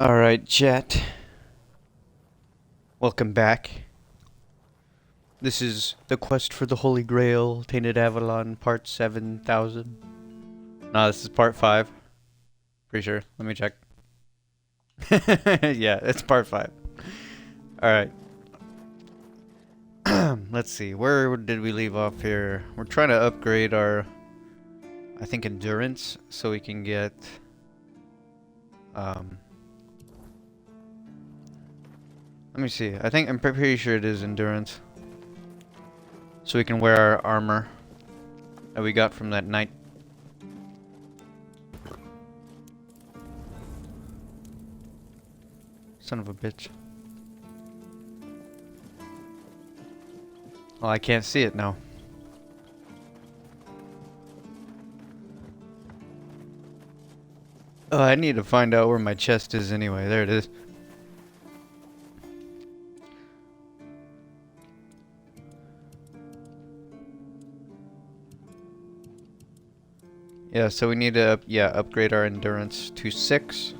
Alright, chat. Welcome back. This is the quest for the Holy Grail, Tainted Avalon, part 7,000. No, this is part 5. Pretty sure. Let me check. Yeah, it's part 5. Alright. Let's see. Where did we leave off here? We're trying to upgrade our, I think, endurance so we can get... Let me see. I'm pretty sure it is endurance. So we can wear our armor that we got from that knight. Son of a bitch. Well, I can't see it now. Oh, I need to find out where my chest is anyway. There it is. Yeah, so we need to upgrade our endurance to 6.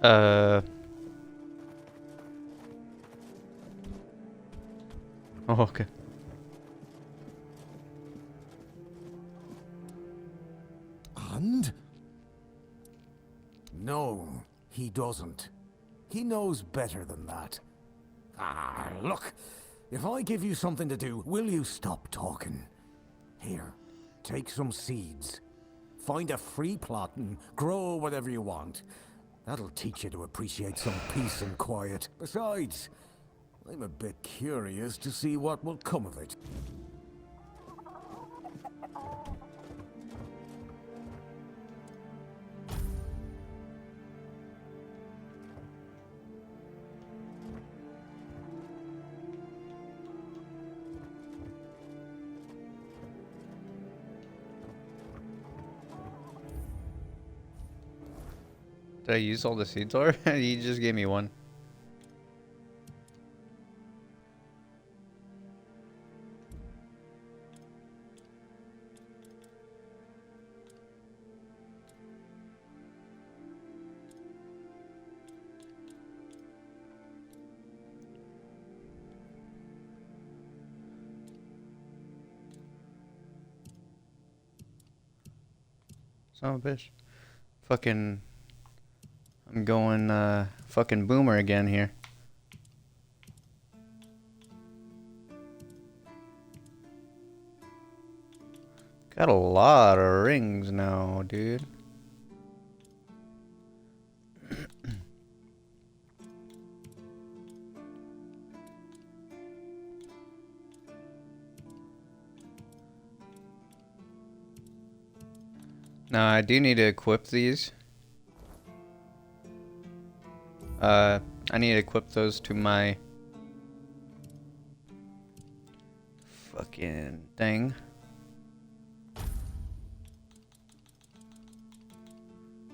Uh. Oh, okay. And? No, he doesn't. He knows better than that. Ah, look. If I give you something to do, will you stop talking? Here, take some seeds. Find a free plot and grow whatever you want. That'll teach you to appreciate some peace and quiet. Besides, I'm a bit curious to see what will come of it. Did I use all the seeds already? You just gave me one. Son of a bitch. Fucking... I'm going, fucking boomer again here. Got a lot of rings now, dude. Now, I do need to equip these. I need to equip those to my fucking thing.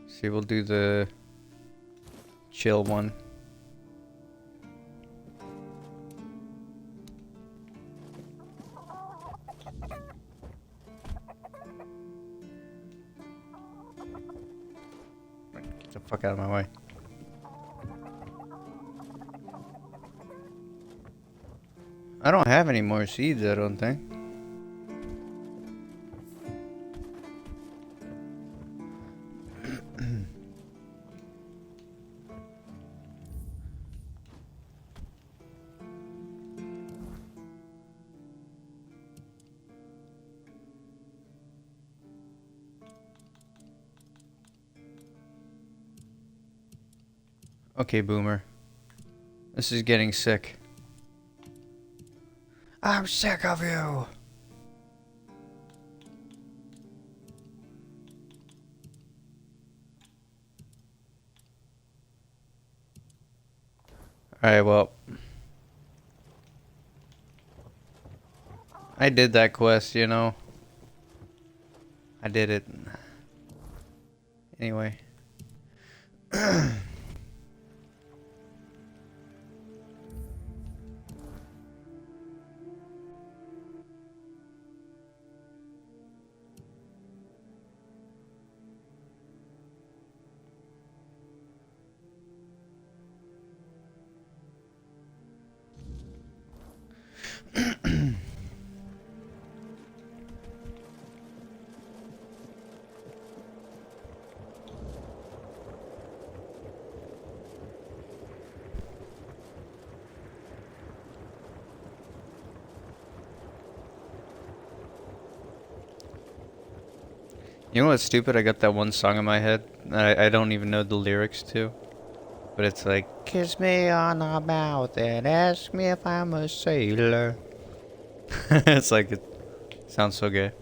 See, we'll do the chill one. Get the fuck out of my way. I don't have any more seeds, I don't think. Okay, Boomer. This is getting sick. I'm sick of you! Alright, well. I did that quest, you know. I did it. Anyway. You know what's stupid? I got that one song in my head. I don't even know the lyrics to. But it's like, kiss me on the mouth and ask me if I'm a sailor. It's like, it sounds so gay.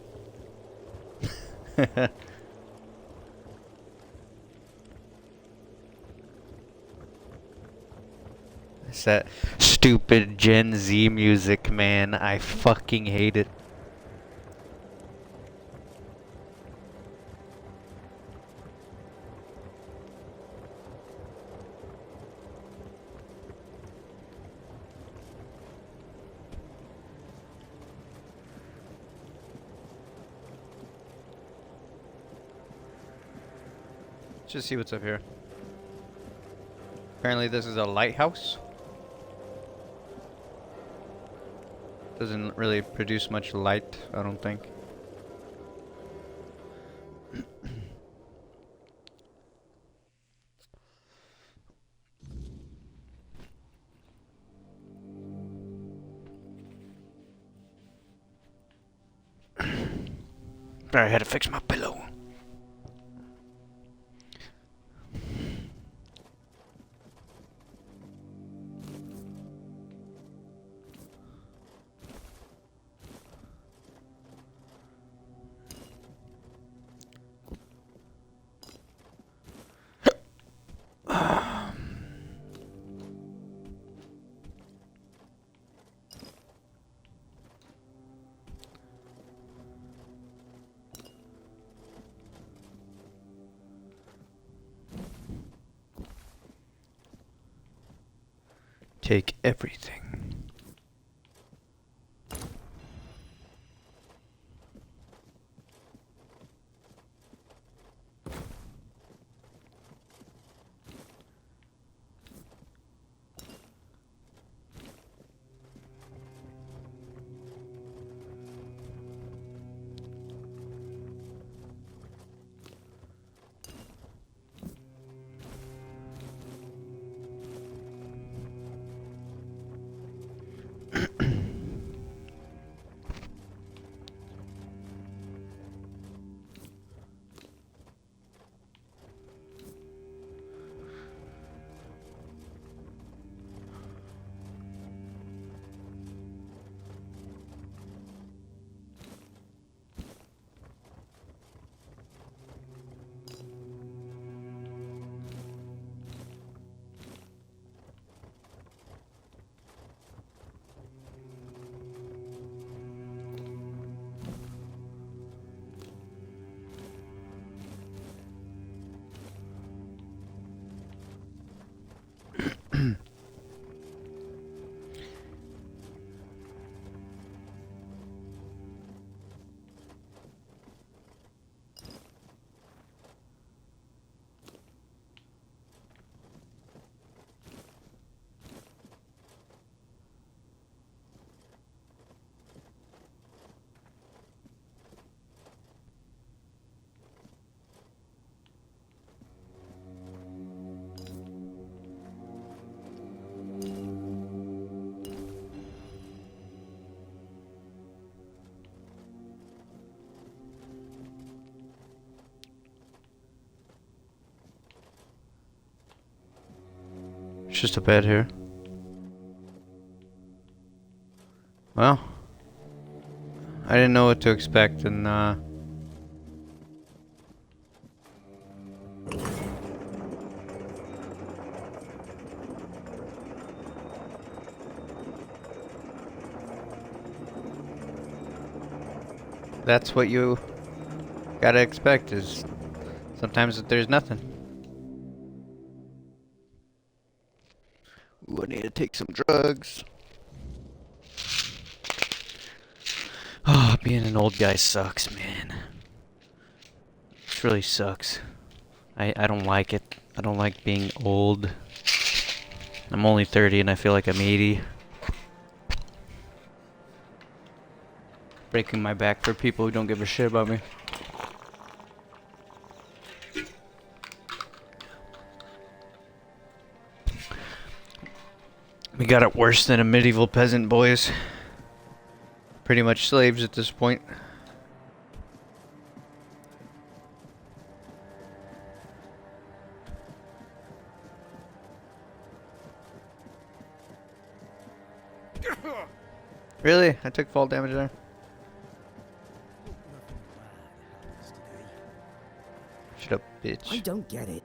It's that stupid Gen Z music, man. I fucking hate it. Let's just see what's up here. Apparently this is a lighthouse. Doesn't really produce much light, I don't think. I had to fix my pillow. Take everything. just a bed here. Well, I didn't know what to expect, and that's what you gotta expect, is sometimes that there's nothing. Ooh, I need to take some drugs. Oh, being an old guy sucks, man. It really sucks. I don't like it. I don't like being old. I'm only 30 and I feel like I'm 80. Breaking my back for people who don't give a shit about me. We got it worse than a medieval peasant, boys. Pretty much slaves at this point. Really? I took fall damage there? Shut up, bitch. I don't get it.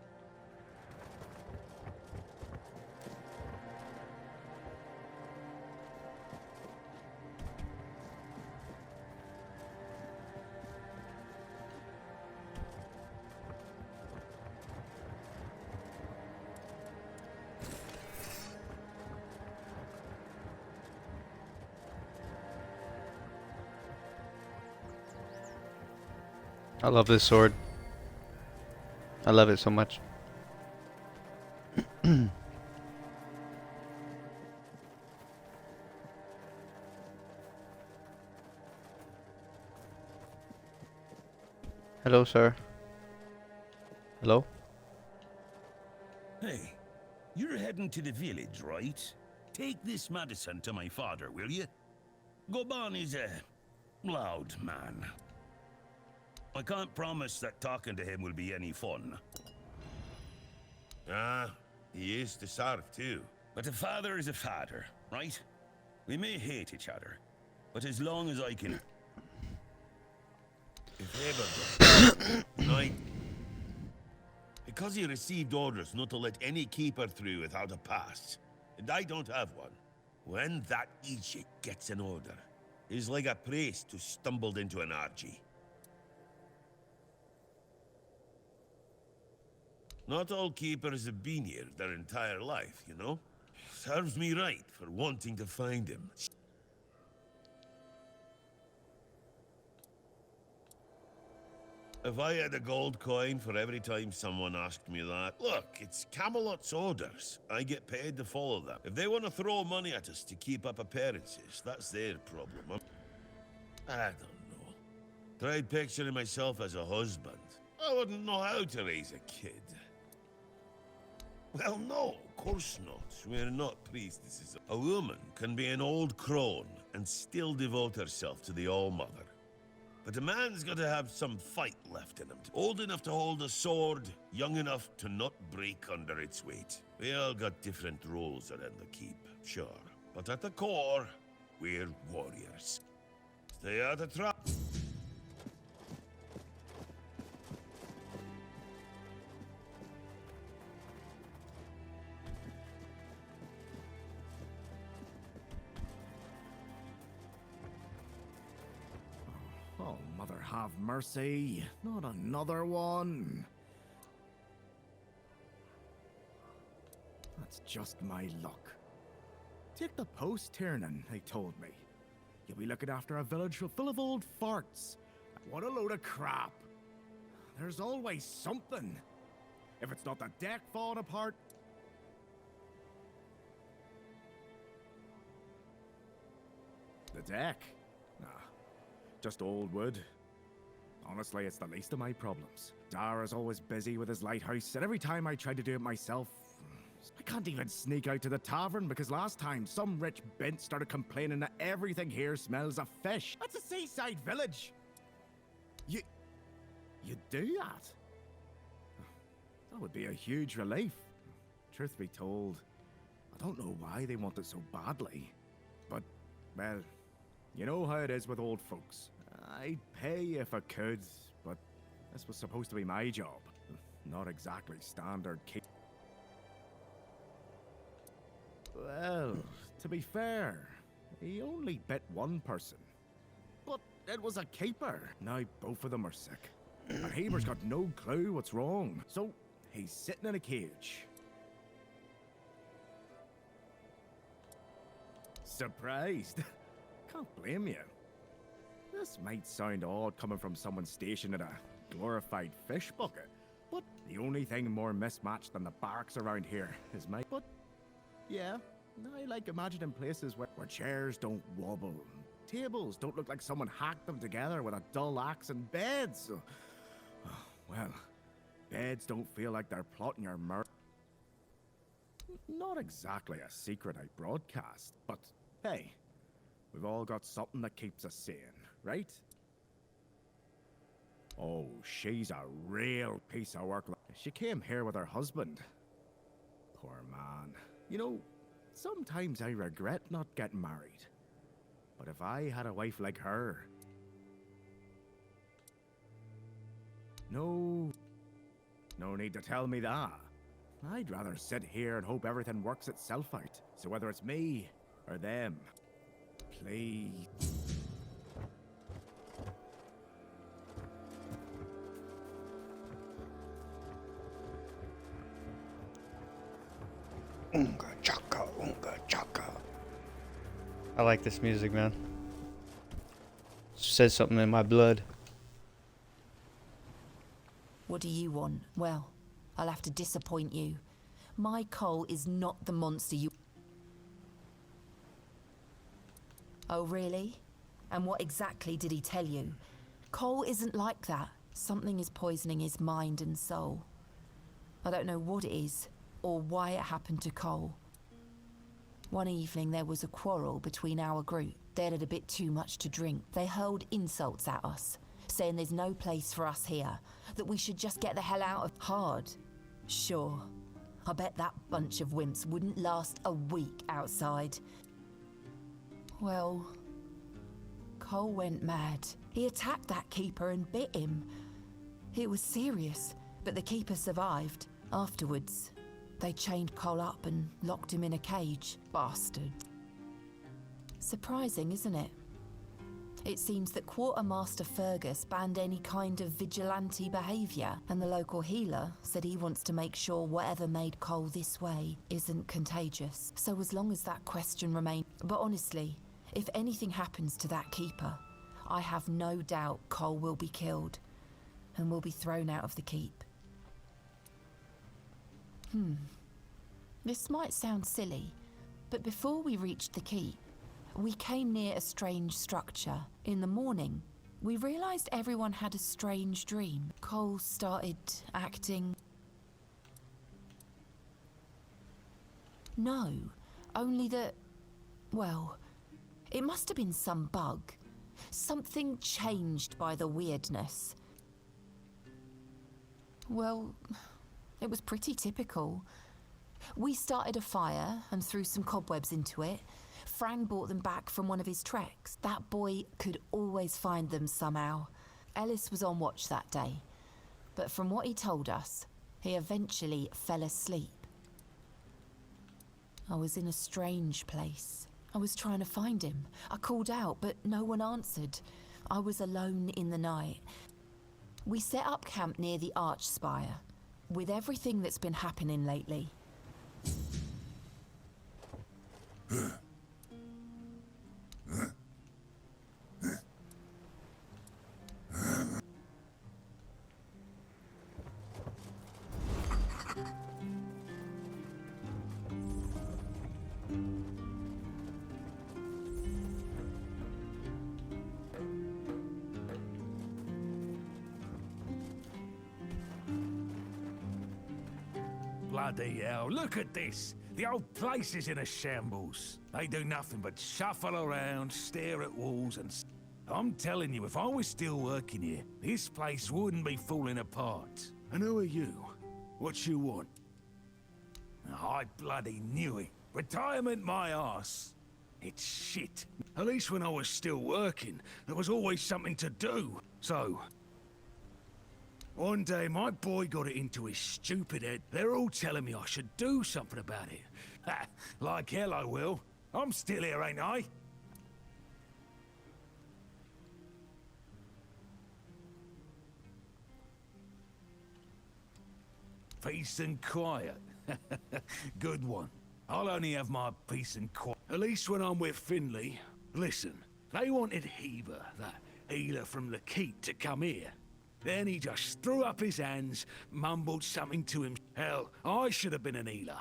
I love this sword. I love it so much. Hello, sir. Hello? Hey, you're heading to the village, right? Take this medicine to my father, will you? Goban is a loud man. I can't promise that talking to him will be any fun. Ah, he is to serve too. But a father is a father, right? We may hate each other, but as long as I can... If ever does. I... Because he received orders not to let any keeper through without a pass, and I don't have one. When that Egypt gets an order, it's like a priest who stumbled into an orgy. Not all keepers have been here their entire life, you know? Serves me right for wanting to find him. If I had a gold coin for every time someone asked me that, look, it's Camelot's orders. I get paid to follow them. If they want to throw money at us to keep up appearances, that's their problem. I don't know. Tried picturing myself as a husband. I wouldn't know how to raise a kid. Well, no, of course not. We're not priestesses. A woman can be an old crone and still devote herself to the All-Mother. But a man's got to have some fight left in him. Old enough to hold a sword, young enough to not break under its weight. We all got different roles around the keep, sure. But at the core, we're warriors. Stay out of trouble. Oh, Mother have mercy. Not another one. That's just my luck. Take the post, Tiernan, they told me. You'll be looking after a village full of old farts. What a load of crap. There's always something. If it's not the deck falling apart... The deck? Nah. Just old wood. Honestly, it's the least of my problems. Dara's always busy with his lighthouse, and every time I try to do it myself, I can't even sneak out to the tavern because last time some rich bint started complaining that everything here smells of fish. That's a seaside village. You do that? That would be a huge relief. Truth be told, I don't know why they want it so badly. But, well, you know how it is with old folks. I'd pay if I could, but this was supposed to be my job. Not exactly standard keep. Well, to be fair, he only bit one person. But it was a keeper. Now both of them are sick. And Haber's got no clue what's wrong. So he's sitting in a cage. Surprised? Can't blame you. This might sound odd coming from someone stationed in a glorified fish bucket, but the only thing more mismatched than the barracks around here is my... But, yeah, I like imagining places where chairs don't wobble, tables don't look like someone hacked them together with a dull axe, and beds... well, beds don't feel like they're plotting your murder. Not exactly a secret I broadcast, but hey, we've all got something that keeps us sane, right? Oh, she's a real piece of work. She came here with her husband. Poor man. You know, sometimes I regret not getting married. But if I had a wife like her... No need to tell me that. I'd rather sit here and hope everything works itself out. So whether it's me or them, please. Unga chaka, unga chaka. I like this music, man. Says something in my blood. What do you want? Well, I'll have to disappoint you. My Cole is not the monster you... Oh, really? And what exactly did he tell you? Cole isn't like that. Something is poisoning his mind and soul. I don't know what it is, or why it happened to Cole. One evening there was a quarrel between our group. They'd had a bit too much to drink. They hurled insults at us, saying there's no place for us here, that we should just get the hell out of hard. Sure, I bet that bunch of wimps wouldn't last a week outside. Well, Cole went mad. He attacked that keeper and bit him. It was serious, but the keeper survived. Afterwards, they chained Cole up and locked him in a cage. Bastard. Surprising, isn't it? It seems that Quartermaster Fergus banned any kind of vigilante behaviour, and the local healer said he wants to make sure whatever made Cole this way isn't contagious. So as long as that question remains... But honestly, if anything happens to that keeper, I have no doubt Cole will be killed and will be thrown out of the keep. This might sound silly, but before we reached the keep, we came near a strange structure. In the morning, we realised everyone had a strange dream. Cole started acting... No, only that... Well, it must have been some bug. Something changed by the weirdness. Well, it was pretty typical. We started a fire and threw some cobwebs into it. Frank brought them back from one of his treks. That boy could always find them somehow. Ellis was on watch that day, but from what he told us, he eventually fell asleep. I was in a strange place. I was trying to find him. I called out, but no one answered. I was alone in the night. We set up camp near the arch spire. With everything that's been happening lately, Bloody hell, look at this! The old place is in a shambles. They do nothing but shuffle around, stare at walls and... I'm telling you, if I was still working here, this place wouldn't be falling apart. And who are you? What you want? I bloody knew it. Retirement my arse. It's shit. At least when I was still working, there was always something to do. So, one day my boy got it into his stupid head. They're all telling me I should do something about it. Ha! Like hell I will. I'm still here, ain't I? Peace and quiet. Good one. I'll only have my peace and quiet. At least when I'm with Finley. Listen, they wanted Heber, that healer from the Keep, to come here. Then he just threw up his hands, mumbled something to him. Hell, I should have been an healer.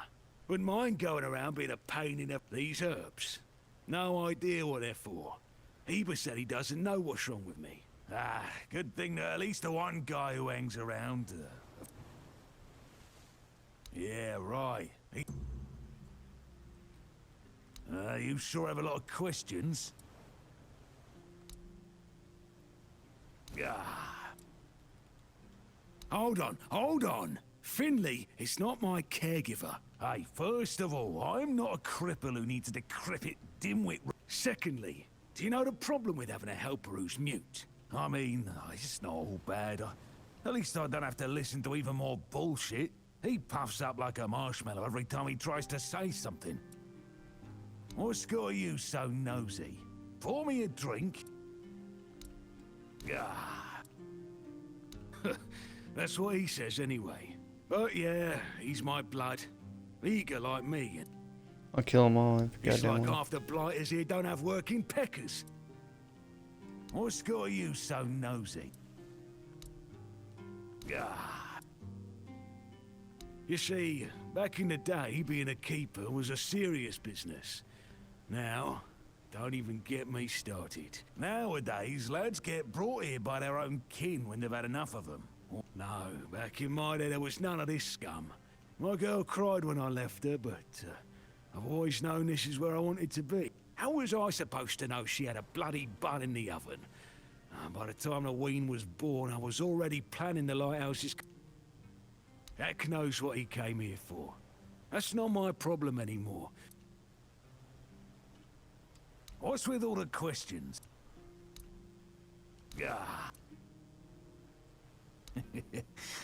Wouldn't mind going around being a pain in these herbs. No idea what they're for. Heber said he doesn't know what's wrong with me. Ah, good thing that at least the one guy who hangs around... Yeah, right. You sure have a lot of questions. Ah. Hold on. Finley is not my caregiver. Hey, first of all, I'm not a cripple who needs a decrepit dimwit. Secondly, do you know the problem with having a helper who's mute? I mean, it's not all bad. At least I don't have to listen to even more bullshit. He puffs up like a marshmallow every time he tries to say something. What's got you so nosy? Pour me a drink? Ah. That's what he says anyway. But yeah, he's my blood. Eager like me. I'll kill them all. It's like half the blighters here don't have working peckers. What's got you so nosy? Ah. You see, back in the day, being a keeper was a serious business. Now, don't even get me started. Nowadays, lads get brought here by their own kin when they've had enough of them. No, back in my day, there was none of this scum. My girl cried when I left her, but I've always known this is where I wanted to be. How was I supposed to know she had a bloody bun in the oven? By the time the wean was born, I was already planning the lighthouse's... Heck knows what he came here for. That's not my problem anymore. What's with all the questions? Ah.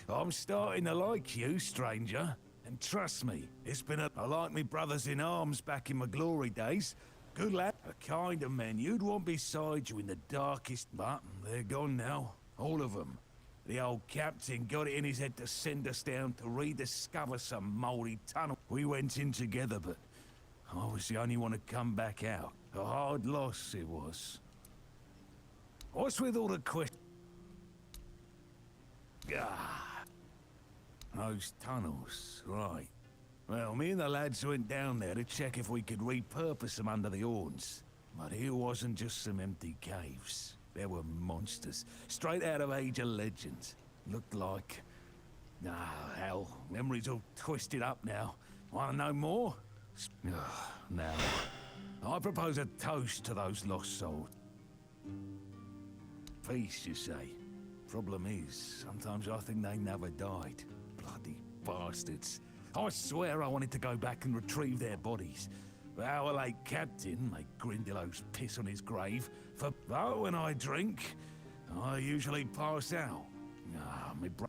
I'm starting to like you, stranger. And trust me, it's been I like me brothers in arms back in my glory days. Good lad, a kind of men you'd want beside you in the darkest, but they're gone now. All of them. The old captain got it in his head to send us down to rediscover some mouldy tunnel. We went in together, but I was the only one to come back out. A hard loss it was. What's with all the questions? Ah, those tunnels, right. Well, me and the lads went down there to check if we could repurpose them under the horns. But here wasn't just some empty caves. There were monsters, straight out of Age of Legends. Looked like... Ah, hell, memory's all twisted up now. Wanna know more? Now, I propose a toast to those lost souls. Peace, you say? Problem is, sometimes I think they never died. Bloody bastards. I swear I wanted to go back and retrieve their bodies. But our late captain made Grindelows piss on his grave. But when I drink, I usually pass out. Ah, me bro...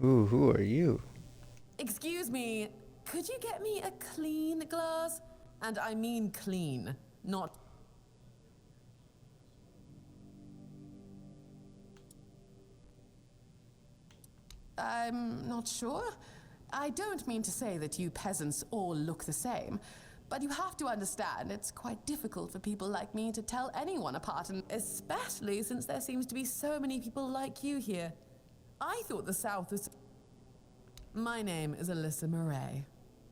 Ooh, who are you? Excuse me, could you get me a clean glass? And I mean clean, not... I'm not sure. I don't mean to say that you peasants all look the same, but you have to understand it's quite difficult for people like me to tell anyone apart, and especially since there seems to be so many people like you here. I thought the South was... My name is Alyssa Murray,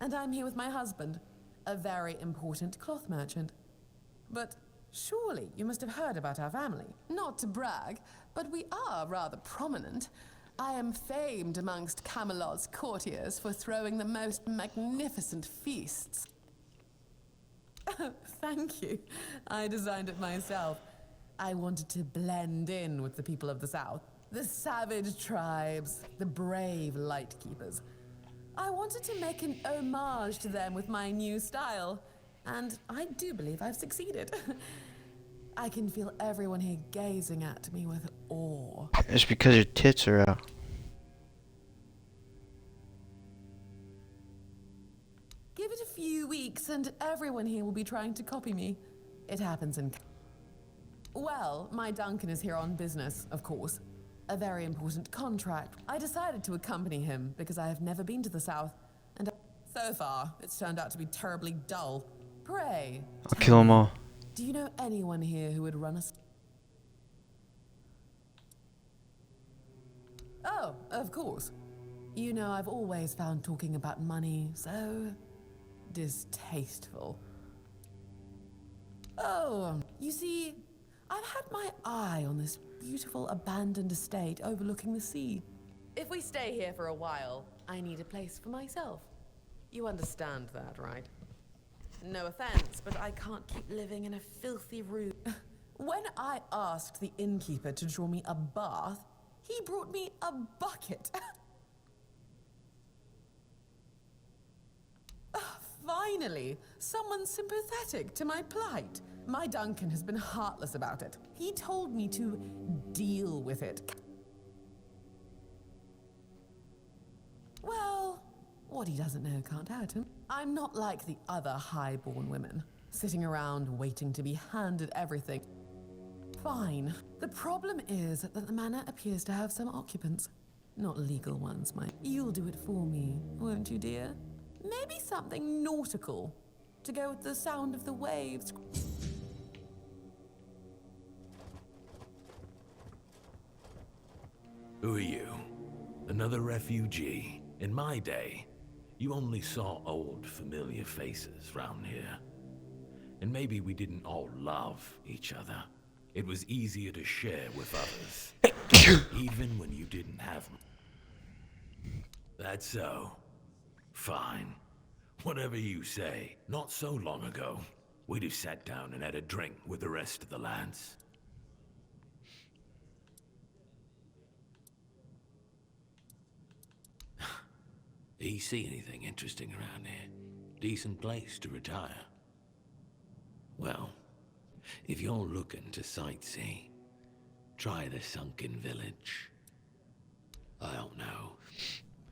and I'm here with my husband, a very important cloth merchant. But surely you must have heard about our family. Not to brag, but we are rather prominent. I am famed amongst Camelot's courtiers for throwing the most magnificent feasts. Thank you. I designed it myself. I wanted to blend in with the people of the South. The savage tribes, the brave lightkeepers. I wanted to make an homage to them with my new style, and I do believe I've succeeded. I can feel everyone here gazing at me with awe. It's because your tits are out. Give it a few weeks and everyone here will be trying to copy me. It happens in... Well, my Duncan is here on business, of course. A very important contract. I decided to accompany him because I have never been to the South, and so far, it's turned out to be terribly dull. Pray, I'll kill them all. do you know anyone here who would run us? Oh, of course. You know, I've always found talking about money so distasteful. Oh, you see, I've had my eye on this beautiful abandoned estate overlooking the sea. If we stay here for a while, I need a place for myself. You understand that, right? No offense, but I can't keep living in a filthy room. When I asked the innkeeper to draw me a bath, he brought me a bucket. Finally, someone sympathetic to my plight. My Duncan has been heartless about it. He told me to deal with it. Well, what he doesn't know can't hurt him. I'm not like the other high-born women, sitting around waiting to be handed everything. Fine. The problem is that the manor appears to have some occupants. Not legal ones, mind. You'll do it for me, won't you, dear? Maybe something nautical, to go with the sound of the waves. Who are you? Another refugee? In my day, you only saw old, familiar faces round here. And maybe we didn't all love each other. It was easier to share with others, even when you didn't have them. That's so. Fine. Whatever you say. Not so long ago, we'd have sat down and had a drink with the rest of the lads. Do you see anything interesting around here? Decent place to retire? Well, if you're looking to sightsee, try the sunken village. I don't know,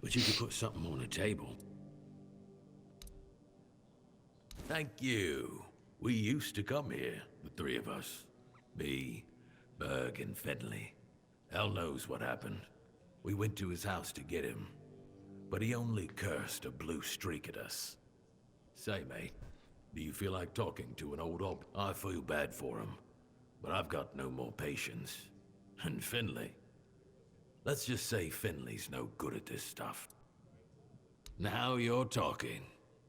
but you could put something on the table. Thank you. We used to come here, the three of us. Me, Berg, and Fedley. Hell knows what happened. We went to his house to get him, but he only cursed a blue streak at us. Say, mate, do you feel like talking to an old op? I feel bad for him, but I've got no more patience. And Finley? Let's just say Finley's no good at this stuff. Now you're talking.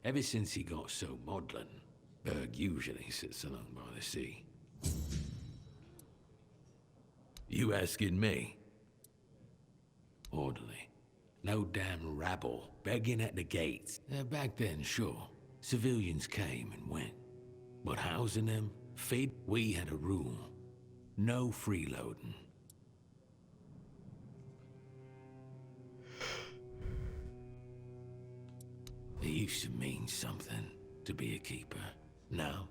Ever since he got so maudlin, Berg usually sits alone by the sea. You asking me? Orderly. No damn rabble begging at the gates. Back then, sure, civilians came and went. But housing them, feed, we had a rule. No freeloading. It used to mean something to be a keeper. Now,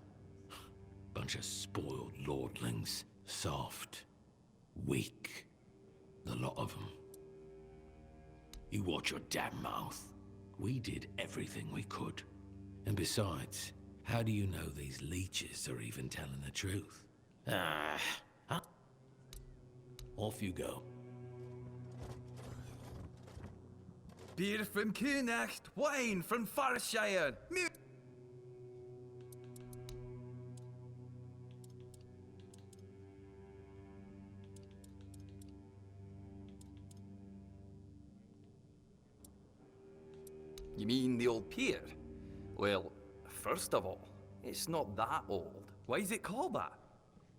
bunch of spoiled lordlings. Soft. Weak. The lot of them. You watch your damn mouth. We did everything we could. And besides, how do you know these leeches are even telling the truth? Huh? Off you go. Beer from Kunacht, wine from Farshire. You mean the old pier? Well, first of all, it's not that old. Why is it called that?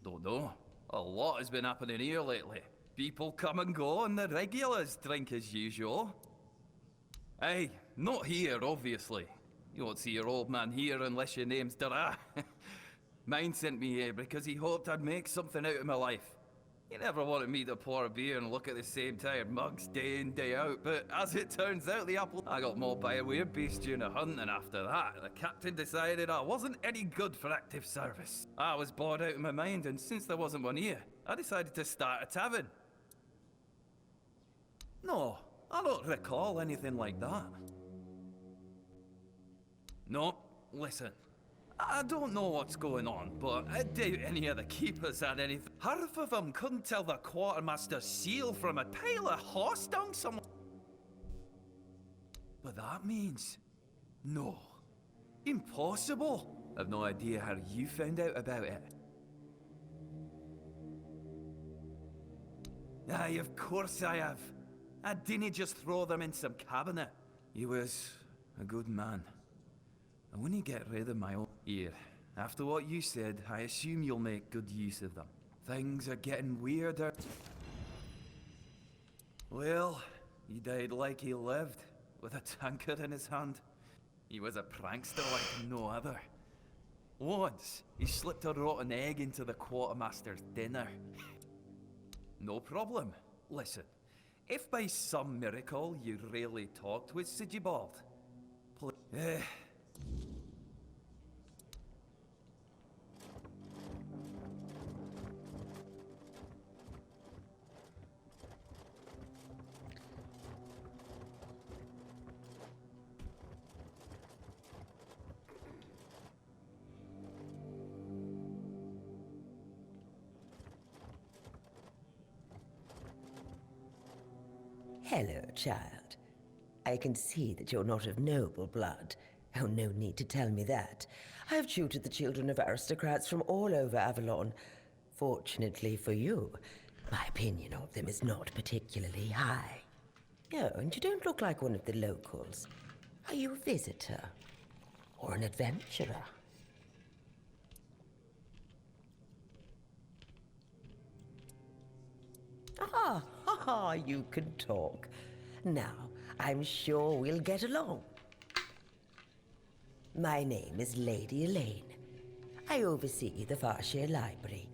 Don't know. A lot has been happening here lately. People come and go, and the regulars drink as usual. Aye, not here, obviously. You won't see your old man here unless your name's Dara. Mine sent me here because he hoped I'd make something out of my life. He never wanted me to pour a beer and look at the same tired mugs day in, day out, but as it turns out, the apple I got mauled by a weird beast during a hunt, and after that, the captain decided I wasn't any good for active service. I was bored out of my mind, and since there wasn't one here, I decided to start a tavern. No, I don't recall anything like that. No, listen. I don't know what's going on, but I doubt any of the keepers had anything. Half of them couldn't tell the quartermaster's seal from a pile of horse dung somewhere. But that means... no. Impossible. I've no idea how you found out about it. Aye, of course I have. I didn't just throw them in some cabinet. He was a good man. I wouldn't get rid of my own... Here, after what you said, I assume you'll make good use of them. Things are getting weirder. Well, he died like he lived, with a tankard in his hand. He was a prankster like no other. Once, he slipped a rotten egg into the quartermaster's dinner. No problem. Listen, if by some miracle you really talked with Sigibald, Hello, child. I can see that you're not of noble blood. Oh, no need to tell me that. I have tutored the children of aristocrats from all over Avalon. Fortunately for you, my opinion of them is not particularly high. Oh, and you don't look like one of the locals. Are you a visitor? Or an adventurer? You can talk. Now, I'm sure we'll get along. My name is Lady Elaine. I oversee the Farshire Library,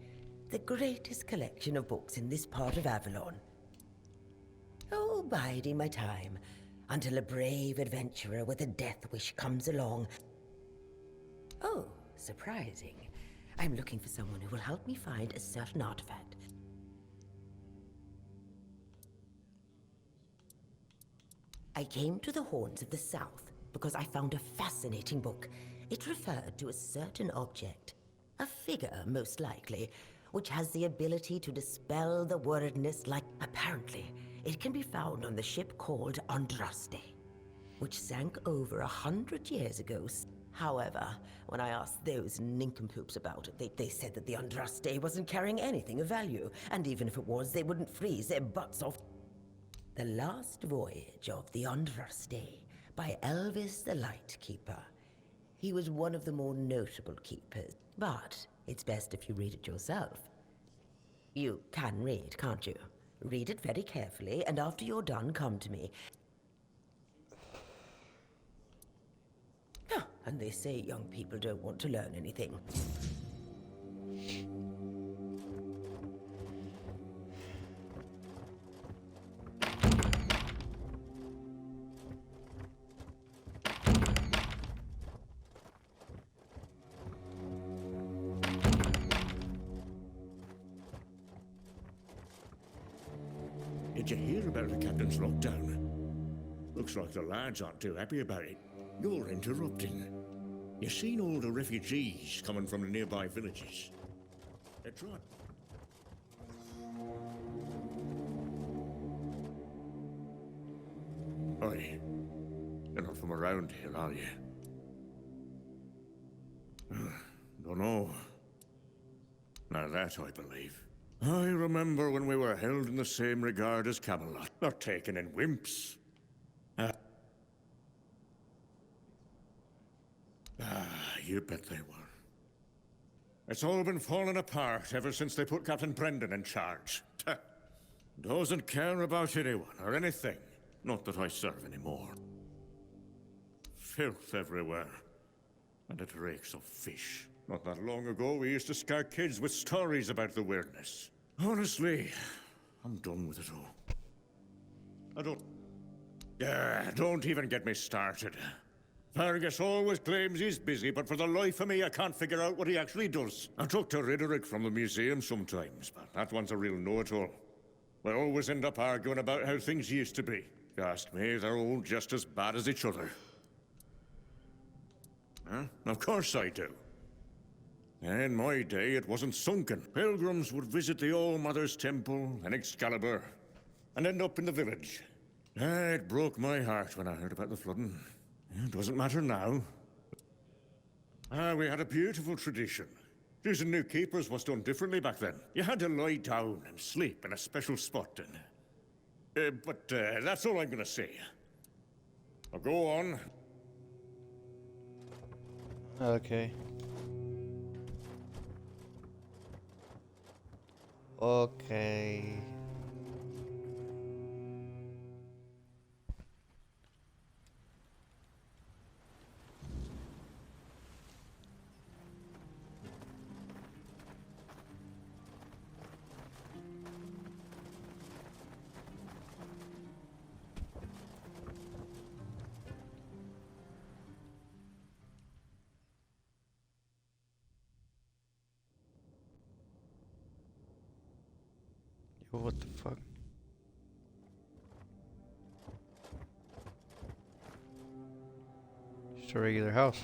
the greatest collection of books in this part of Avalon. Oh, biding my time, until a brave adventurer with a death wish comes along. Oh, surprising. I'm looking for someone who will help me find a certain artifact. I came to the Horns of the South because I found a fascinating book. It referred to a certain object, a figure most likely, which has the ability to dispel the worriedness like... Apparently, it can be found on the ship called Andraste, which sank over 100 years ago. However, when I asked those nincompoops about it, they said that the Andraste wasn't carrying anything of value, and even if it was, they wouldn't freeze their butts off. The Last Voyage of the Andraste by Elvis the Lightkeeper. He was one of the more notable keepers, but it's best if you read it yourself. You can read, can't you? Read it very carefully, and after you're done, come to me. And they say young people don't want to learn anything. Did you hear about the captain's lockdown? Looks like the lads aren't too happy about it. You're interrupting. You seen all the refugees coming from the nearby villages? They're trying. Oi, you're not from around here, are you? Dunno. Now that I believe. I remember when we were held in the same regard as Camelot, not taken in wimps. You bet they were. It's all been falling apart ever since they put Captain Brendan in charge. Doesn't care about anyone or anything. Not that I serve anymore. Filth everywhere. And it reeks of fish. Not that long ago, we used to scare kids with stories about the weirdness. Honestly, I'm done with it all. Don't even get me started. Fergus always claims he's busy, but for the life of me, I can't figure out what he actually does. I talk to Riderick from the museum sometimes, but that one's a real know-it-all. We always end up arguing about how things used to be. If you ask me, they're all just as bad as each other. Huh? Of course I do. In my day, it wasn't sunken. Pilgrims would visit the All-Mother's Temple and Excalibur, and end up in the village. It broke my heart when I heard about the flooding. It doesn't matter now. We had a beautiful tradition. Choosing new keepers was done differently back then. You had to lie down and sleep in a special spot. But that's all I'm gonna say. Now go on. Okay. Okay. Yo, what the fuck? Just a regular house.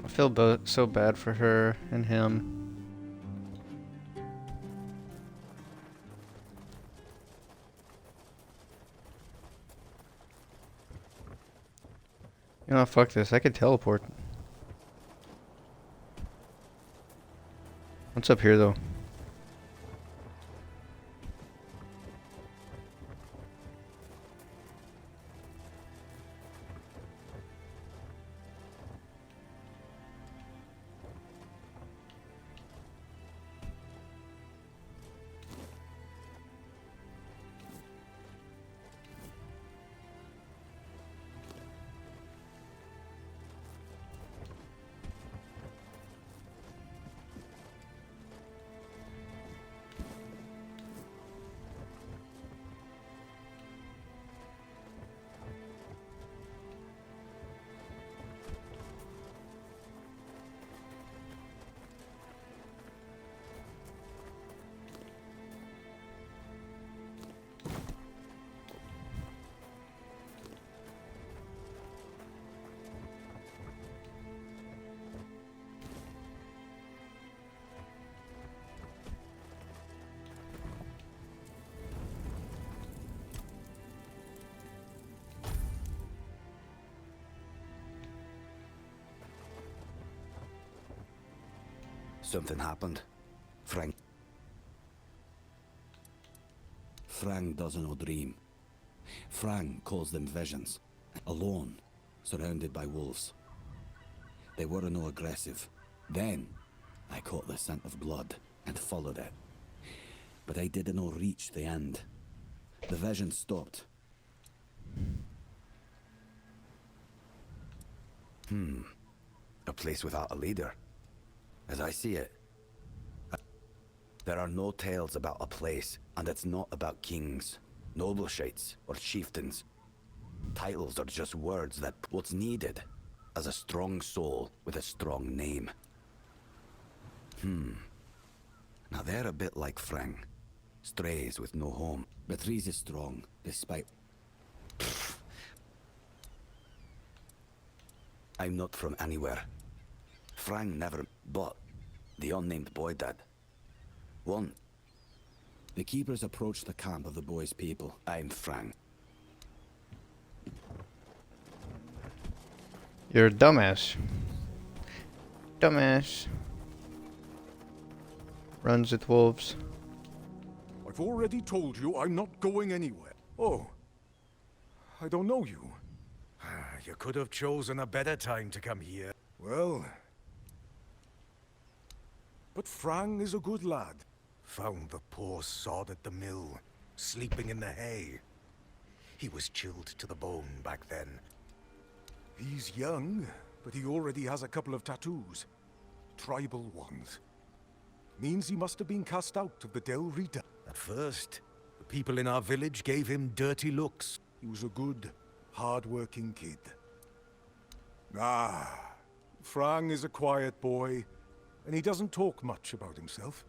I feel so bad for her and him. You know, fuck this. I could teleport. What's up here, though? Something happened. Frank. Frang doesn't know dream. Frang calls them visions. Alone, surrounded by wolves. They were no aggressive. Then, I caught the scent of blood and followed it. But I didn't reach the end. The vision stopped. A place without a leader. As I see it, there are no tales about a place, and it's not about kings, nobleshites, or chieftains. Titles are just words that what's needed as a strong soul with a strong name. Now they're a bit like Frang. Strays with no home. Beatrice is strong, despite... I'm not from anywhere. Frang never... But the unnamed boy did. One. The keepers approached the camp of the boy's people. I'm Frang. You're a dumbass. Dumbass. Runs with wolves. I've already told you I'm not going anywhere. Oh, I don't know you. You could have chosen a better time to come here. Well, but Frang is a good lad. Found the poor sod at the mill, sleeping in the hay. He was chilled to the bone back then. He's young, but he already has a couple of tattoos. Tribal ones. Means he must have been cast out of the Del Rita. At first, the people in our village gave him dirty looks. He was a good, hard-working kid. Frang is a quiet boy, and he doesn't talk much about himself.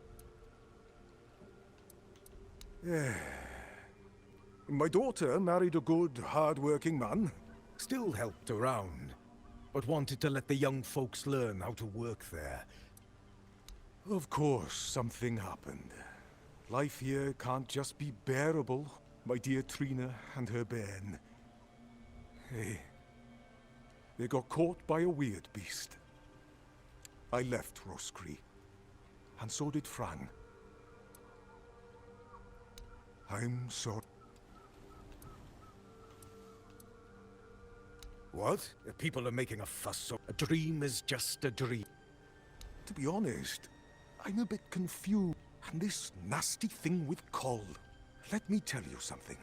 My daughter married a good, hard-working man. Still helped around, but wanted to let the young folks learn how to work there. Of course, something happened. Life here can't just be bearable, my dear Trina and her bairn. They got caught by a weird beast. I left Roscree, and so did Frang. I'm sorry. What? People are making a fuss, so a dream is just a dream. To be honest, I'm a bit confused. And this nasty thing with Coll. Let me tell you something.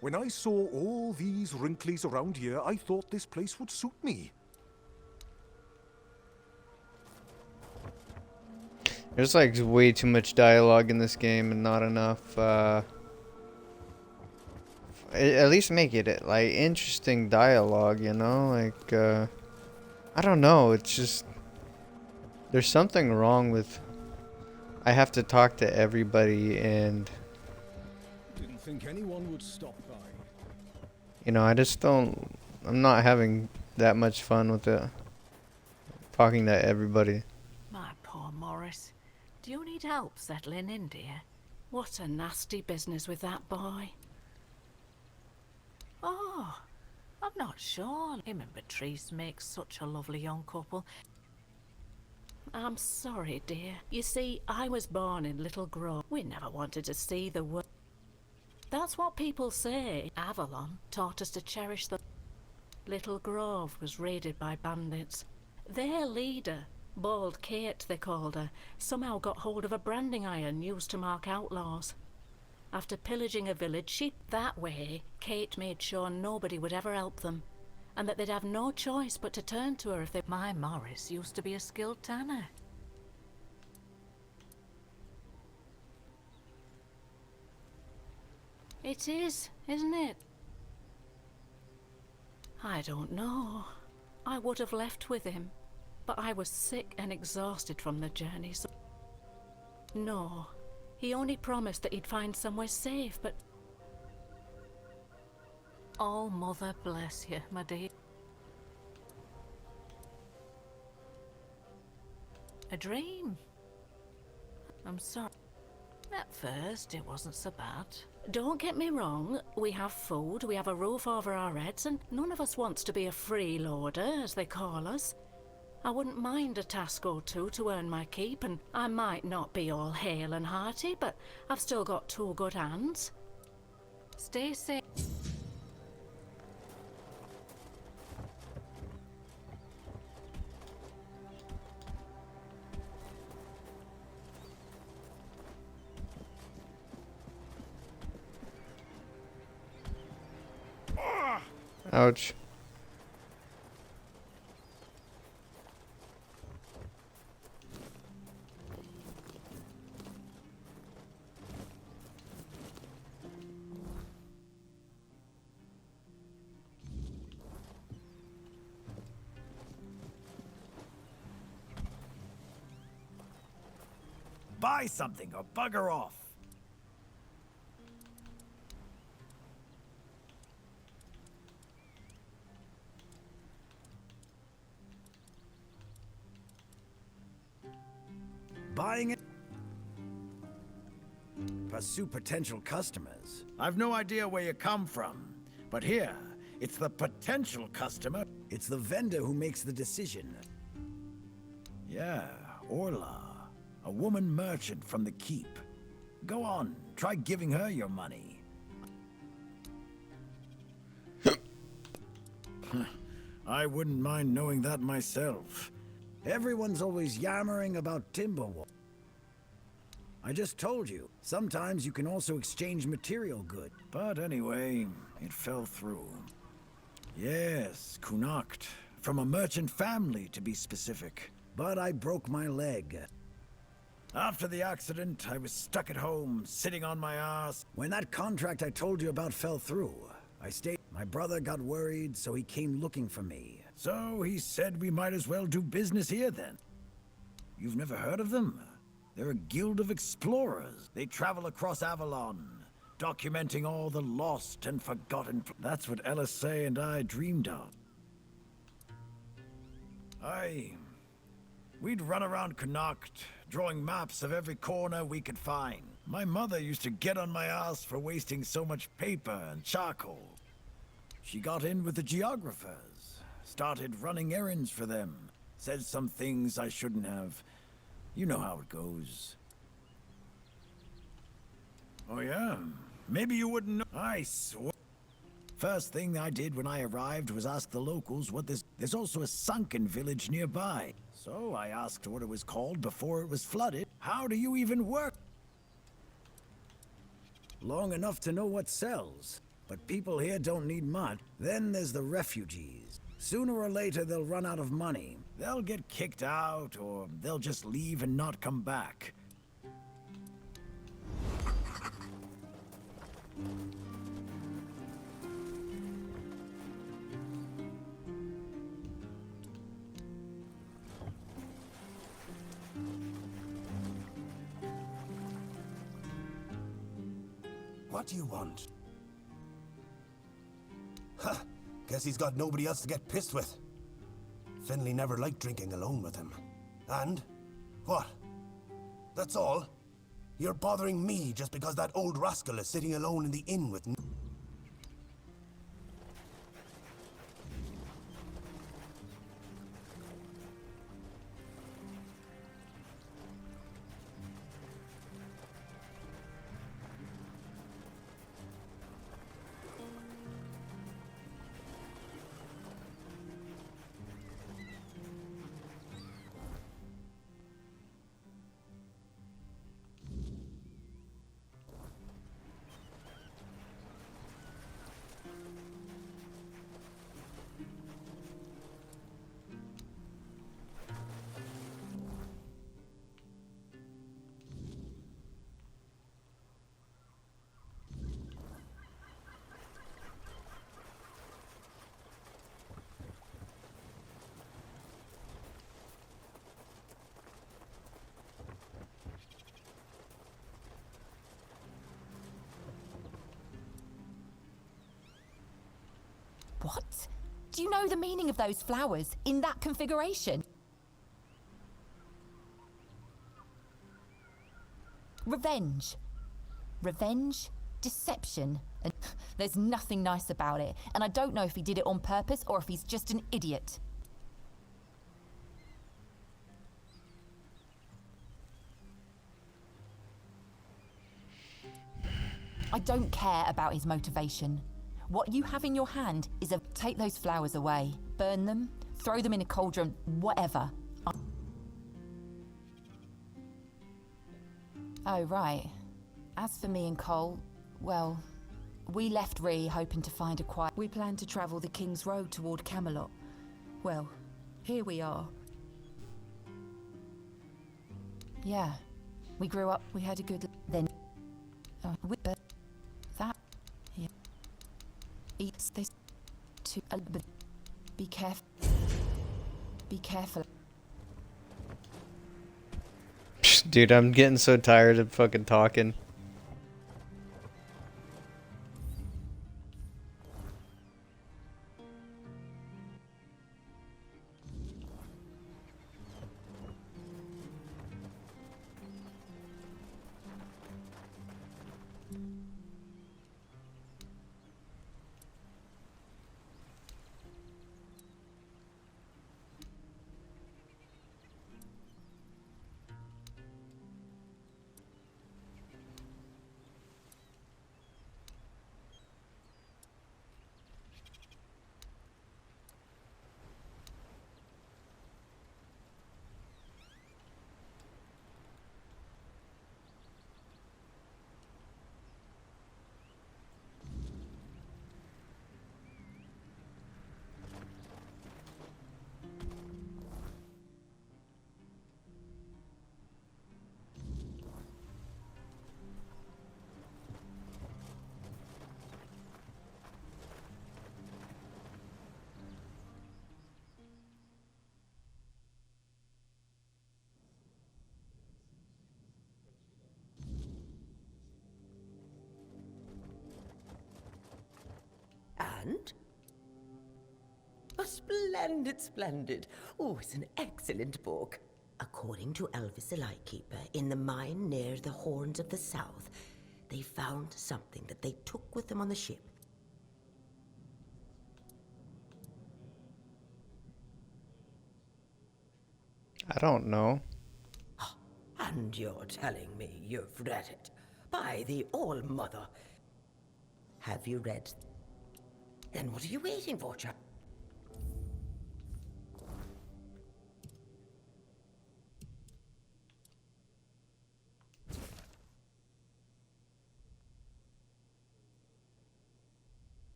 When I saw all these wrinklies around here, I thought this place would suit me. There's like way too much dialogue in this game and not enough, at least make it like interesting dialogue, you know? Like, I don't know, it's just, there's something wrong with, I have to talk to everybody and, Didn't think anyone would stop by. you know, I just don't, I'm not having that much fun with it, talking to everybody. My poor Morris. Do you need help settling in, dear? What a nasty business with that boy. Oh, I'm not sure. Him and Beatrice make such a lovely young couple. I'm sorry, dear. You see, I was born in Little Grove. We never wanted to see the world. That's what people say. Avalon taught us to cherish the... Little Grove was raided by bandits. Their leader, Bald Kate they called her, somehow got hold of a branding iron used to mark outlaws. After pillaging a village, that way, Kate made sure nobody would ever help them, and that they'd have no choice but to turn to her if they... My Morris used to be a skilled tanner. It is, isn't it? I don't know. I would have left with him, but I was sick and exhausted from the journey, so... No. He only promised that he'd find somewhere safe, but... Oh, Mother bless you, my dear. A dream? I'm sorry. At first, it wasn't so bad. Don't get me wrong, we have food, we have a roof over our heads, and none of us wants to be a freeloader, as they call us. I wouldn't mind a task or two to earn my keep, and I might not be all hale and hearty, but I've still got 2 good hands. Stay safe. Ouch. Buy something or bugger off. Buying it? Pursue potential customers. I've no idea where you come from, but here, it's the potential customer. It's the vendor who makes the decision. Yeah, Orla. A woman merchant from the keep. Go on, try giving her your money. I wouldn't mind knowing that myself. Everyone's always yammering about Timberwolf. I just told you, sometimes you can also exchange material good. But anyway, it fell through. Yes, Connacht. From a merchant family, to be specific. But I broke my leg. After the accident, I was stuck at home, sitting on my ass. When that contract I told you about fell through, I stayed. My brother got worried, so he came looking for me. So he said we might as well do business here then. You've never heard of them? They're a guild of explorers. They travel across Avalon, documenting all the lost and forgotten. That's what LSA and I dreamed of. We'd run around Connacht, drawing maps of every corner we could find. My mother used to get on my ass for wasting so much paper and charcoal. She got in with the geographers, started running errands for them, said some things I shouldn't have. You know how it goes. Oh yeah? Maybe you wouldn't know. I swear. First thing I did when I arrived was ask the locals what there's also a sunken village nearby. So I asked what it was called before it was flooded. How do you even work? Long enough to know what sells. But people here don't need much. Then there's the refugees. Sooner or later they'll run out of money. They'll get kicked out, or they'll just leave and not come back. What do you want? Huh. Guess he's got nobody else to get pissed with. Finley never liked drinking alone with him. And? What? That's all? You're bothering me just because that old rascal is sitting alone in the inn with me? What? Do you know the meaning of those flowers in that configuration? Revenge. Revenge, deception, and there's nothing nice about it. And I don't know if he did it on purpose or if he's just an idiot. don't care about his motivation. What you have in your hand is a... Take those flowers away. Burn them. Throw them in a cauldron. Whatever. Oh, right. As for me and Cole, well, we left Ree hoping to find a quiet... We planned to travel the King's Road toward Camelot. Well, here we are. Yeah. We grew up, we had a good... Then... but that... Yeah. Eats this... To... but be careful. Be careful. Dude, I'm getting so tired of fucking talking. And? Oh, splendid, splendid. Oh, it's an excellent book. According to Elvis the Lightkeeper, in the mine near the Horns of the South, they found something that they took with them on the ship. I don't know. And you're telling me you've read it? By the All-Mother. Have you read? Then what are you waiting for, chap?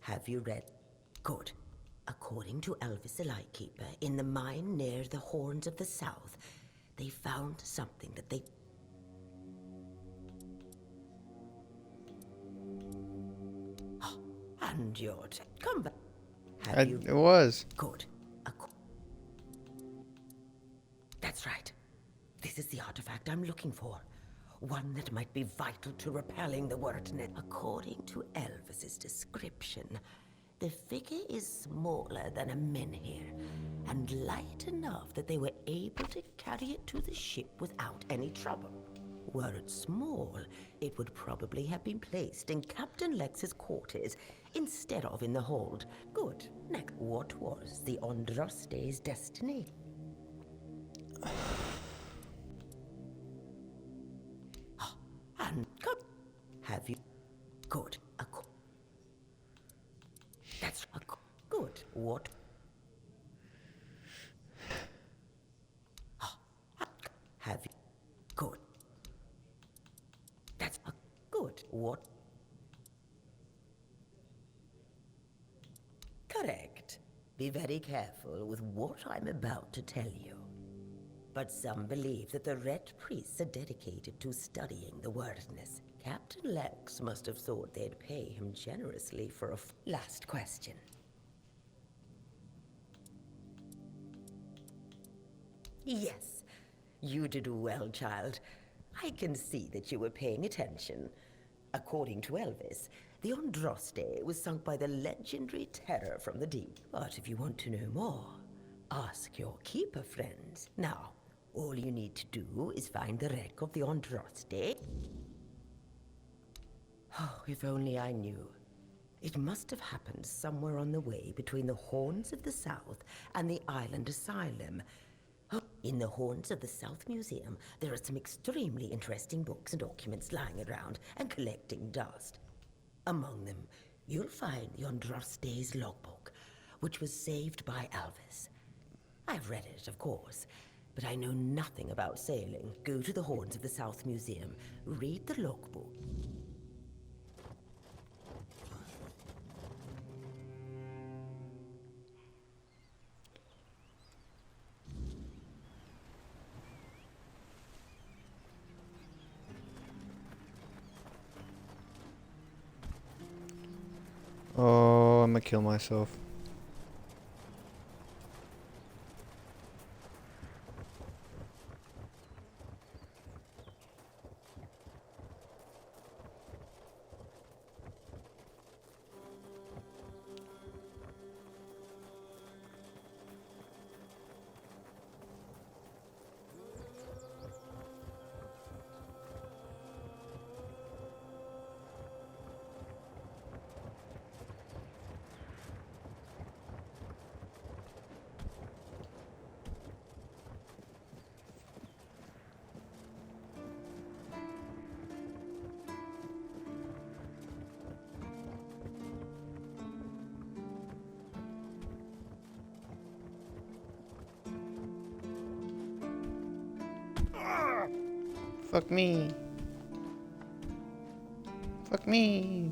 Have you read? Good. According to Elvis the Lightkeeper, in the mine near the Horns of the South, they found something that they... And you're... Come back. It was. Good. That's right. This is the artifact I'm looking for. One that might be vital to repelling the wordnet. According to Elvis's description, the figure is smaller than a menhir, and light enough that they were able to carry it to the ship without any trouble. Were it small, it would probably have been placed in Captain Lex's quarters instead of in the hold. Good. Next, what was the Andraste's destiny? And good. Have you? Good. That's good. What? Have you? Good. That's good. What? Correct. Be very careful with what I'm about to tell you. But some believe that the Red Priests are dedicated to studying the wordness. Captain Lex must have thought they'd pay him generously for a last question. Yes, you did well, child. I can see that you were paying attention. According to Elvis, the Andraste was sunk by the legendary terror from the deep. But if you want to know more, ask your keeper friends. Now, all you need to do is find the wreck of the Andraste. Oh, if only I knew. It must have happened somewhere on the way between the Horns of the South and the Island Asylum. Oh, in the Horns of the South Museum, there are some extremely interesting books and documents lying around and collecting dust. Among them, you'll find the Andraste's logbook, which was saved by Elvis. I've read it, of course, but I know nothing about sailing. Go to the Horns of the South Museum, read the logbook. Oh, I'm gonna kill myself. Fuck me. Fuck me.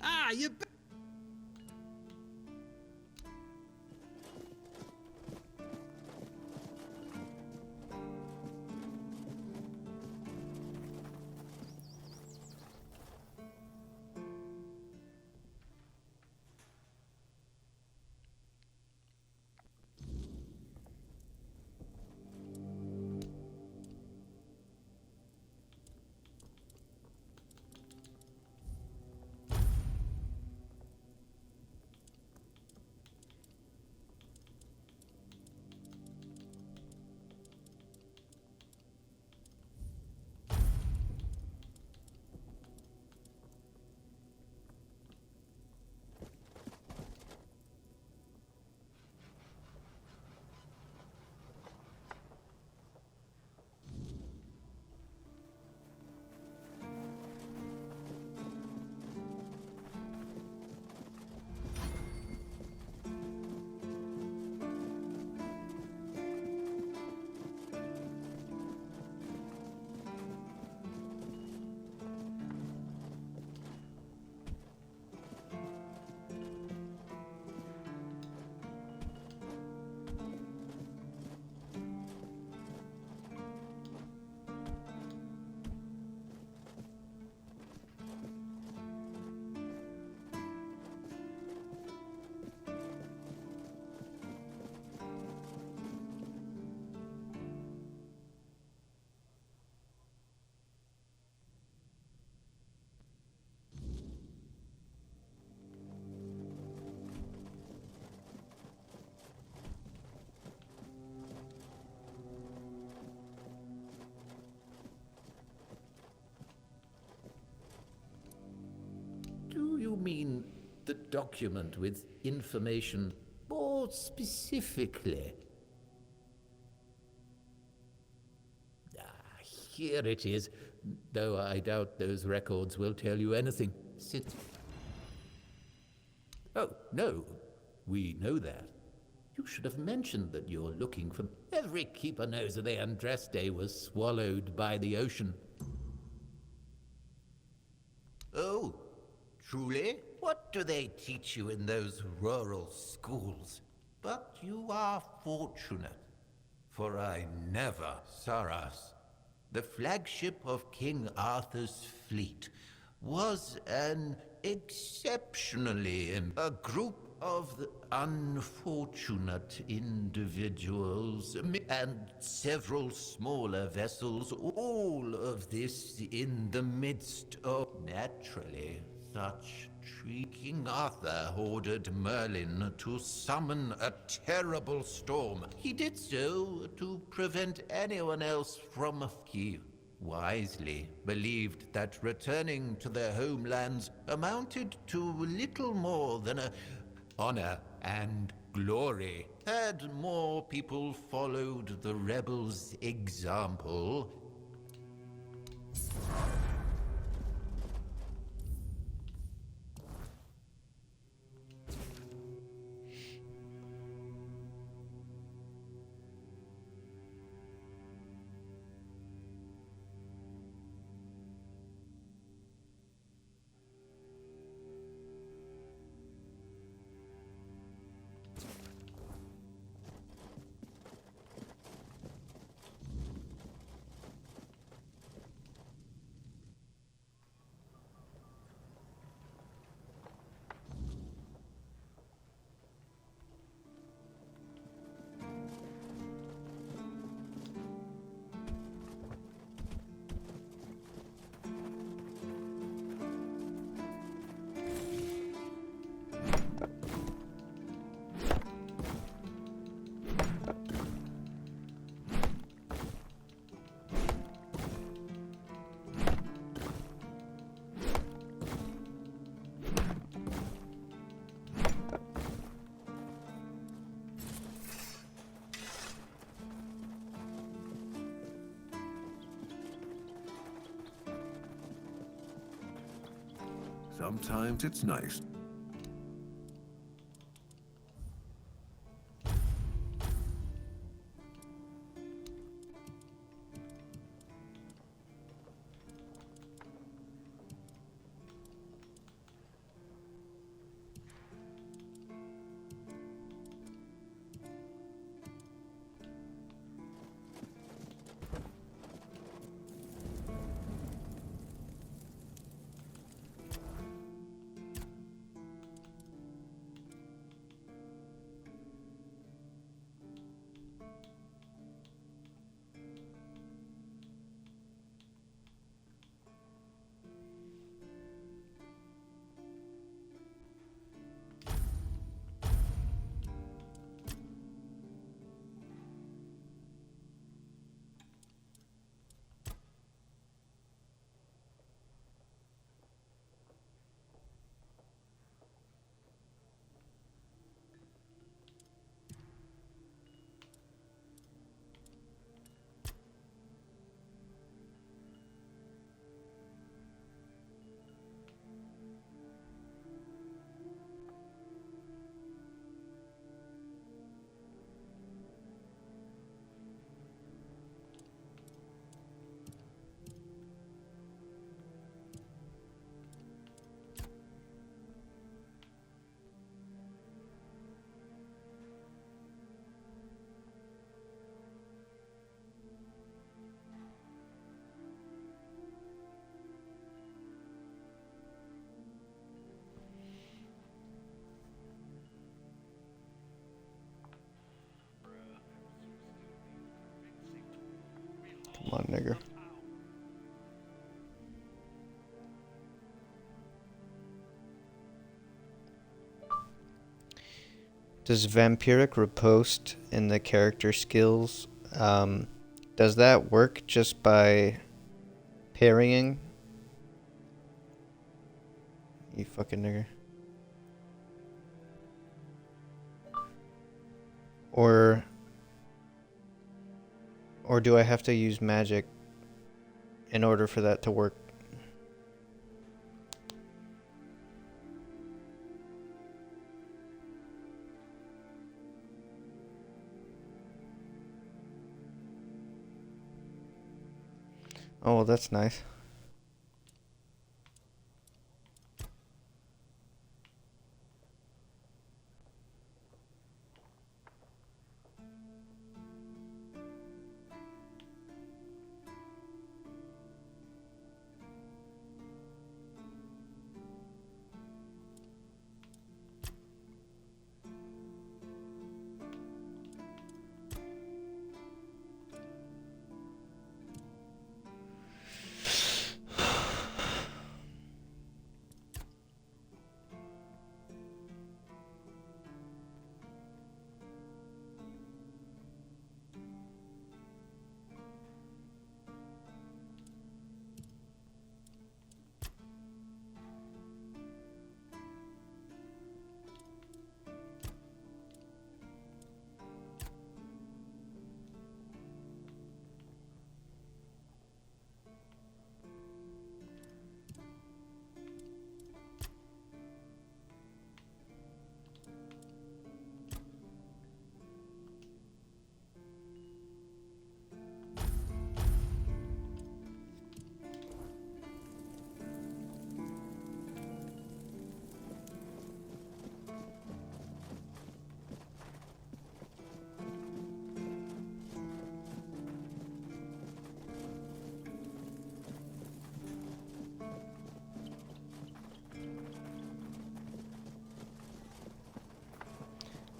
Ah, you. document with information more specifically. Here it is, though I doubt those records will tell you anything. Sit. Oh, no, we know that. You should have mentioned that you're looking for... Every keeper knows that the Andraste was swallowed by the ocean. Oh, truly? What do they teach you in those rural schools? But you are fortunate, for I never Saras, the flagship of King Arthur's fleet, was an exceptionally a group of unfortunate individuals and several smaller vessels, all of this in the midst of naturally such King Arthur ordered Merlin to summon a terrible storm. He did so to prevent anyone else from... He wisely believed that returning to their homelands amounted to little more than a honor and glory. Had more people followed the rebels' example... Sometimes it's nice. Come on, nigger. Does vampiric riposte in the character skills, does that work just by parrying? You fucking nigger. Or do I have to use magic in order for that to work? Oh, well, that's nice.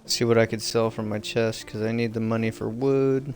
See what I could sell from my chest, because I need the money for wood.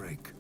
break.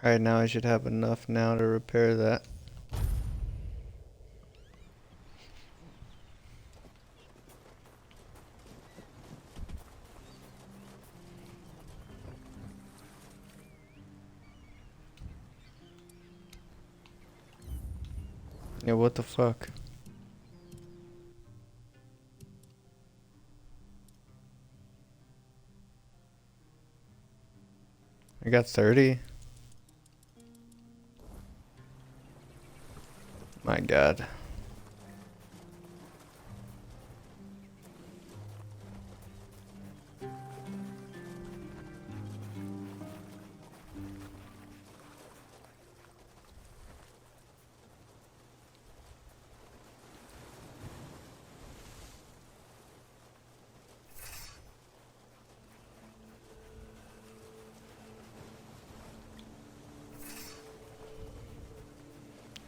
Alright, now I should have enough now to repair that. Yeah, what the fuck? I got 30. My god.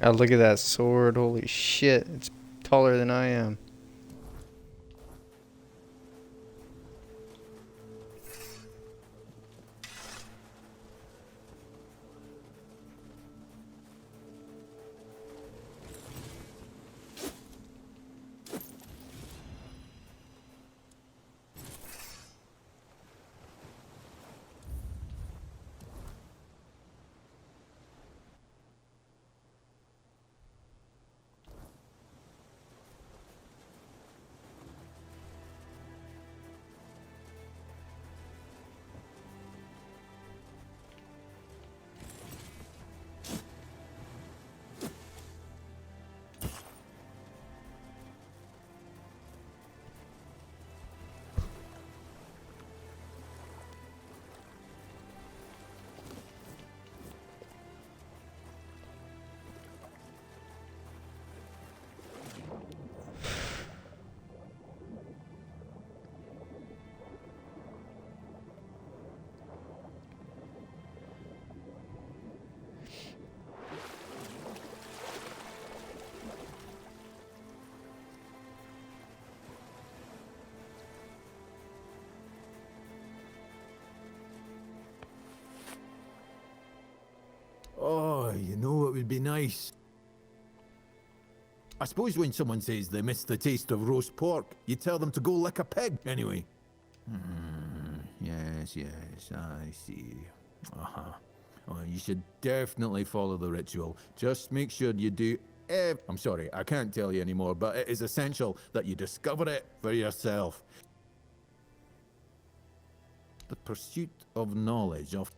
God, look at that sword. Holy shit. It's taller than I am. Oh, you know, it would be nice. I suppose when someone says they miss the taste of roast pork, you tell them to go lick a pig, anyway. Yes, I see. Uh-huh. Oh, you should definitely follow the ritual. Just make sure you do I'm sorry, I can't tell you anymore, but it is essential that you discover it for yourself. The pursuit of knowledge of...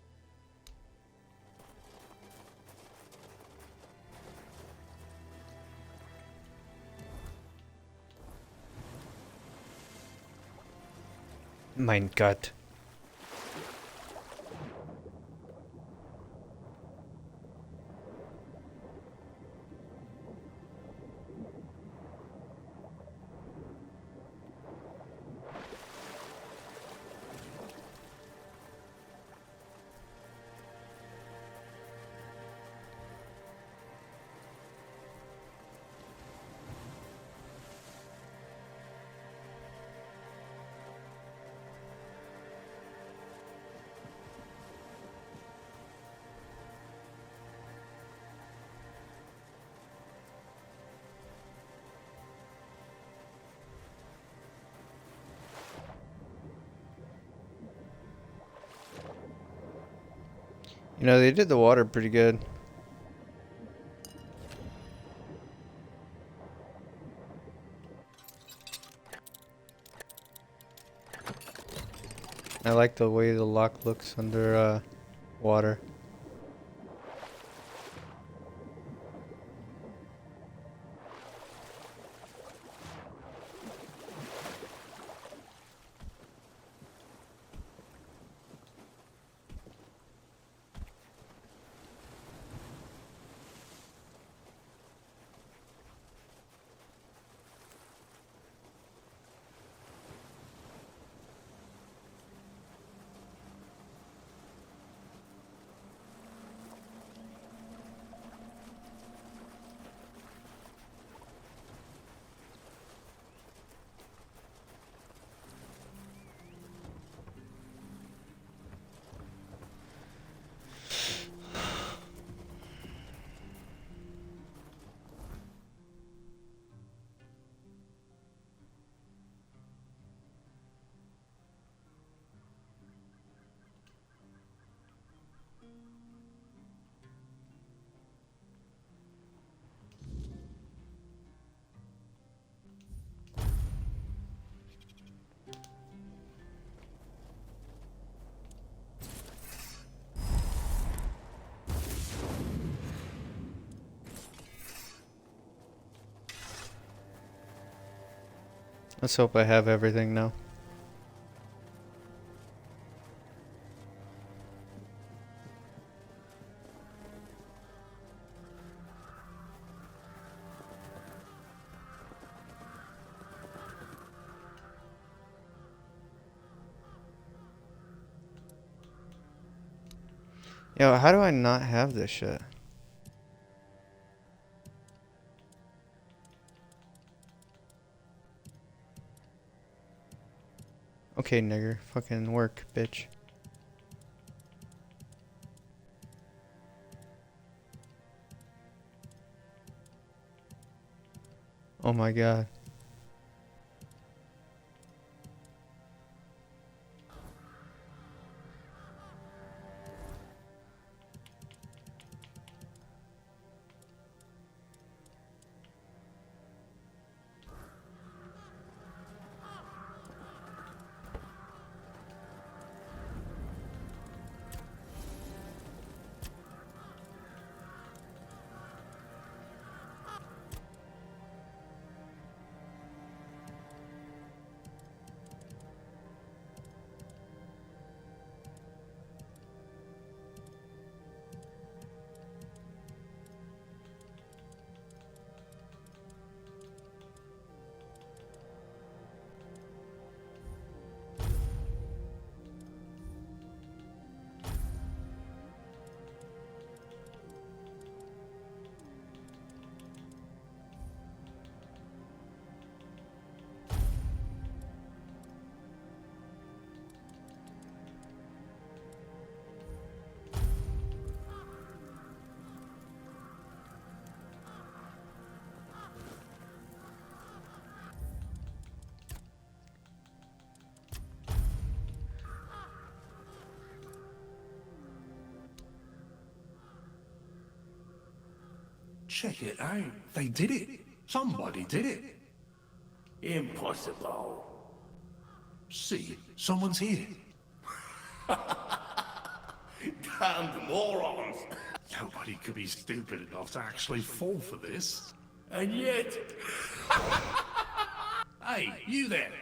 Mein Gott. You know, they did the water pretty good. I like the way the lock looks under water. Let's hope I have everything now. Yo, how do I not have this shit? Okay, nigger. Fucking work, bitch. Oh my god. Check it out. They did it. Somebody did it. Impossible. See, someone's here. Damned morons. Nobody could be stupid enough to actually fall for this. And yet... Hey, you there.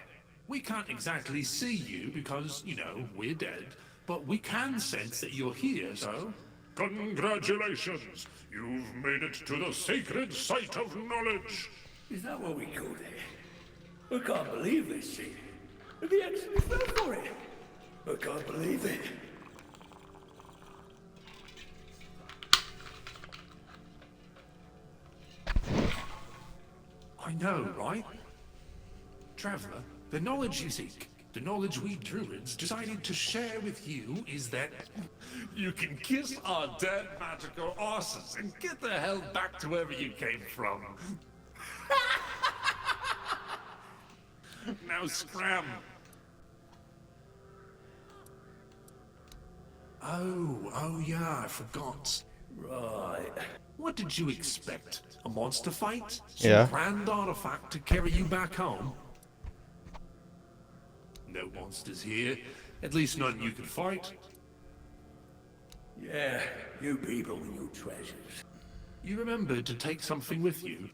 We can't exactly see you because, you know, we're dead. But we can sense that you're here, so... Congratulations! You've made it to the sacred site of knowledge! Is that what we called it? I can't believe this shit. He actually fell for it. I can't believe it. I know, right? Traveler, the knowledge you seek, the knowledge we druids decided to share with you is that you can kiss our dead magical asses and get the hell back to wherever you came from. Now scram. Oh yeah, I forgot. Right. What did you expect? A monster fight? Some Yeah. grand artifact to carry you back home? No monsters here. At least none you could fight. Yeah, you people and your treasures. You remembered to take something with you?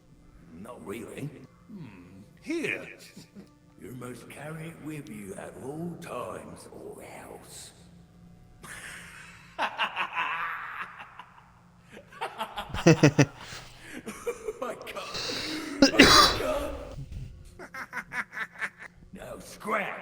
Not really. Here. You must carry it with you at all times or else. My God. My God. Now scrap.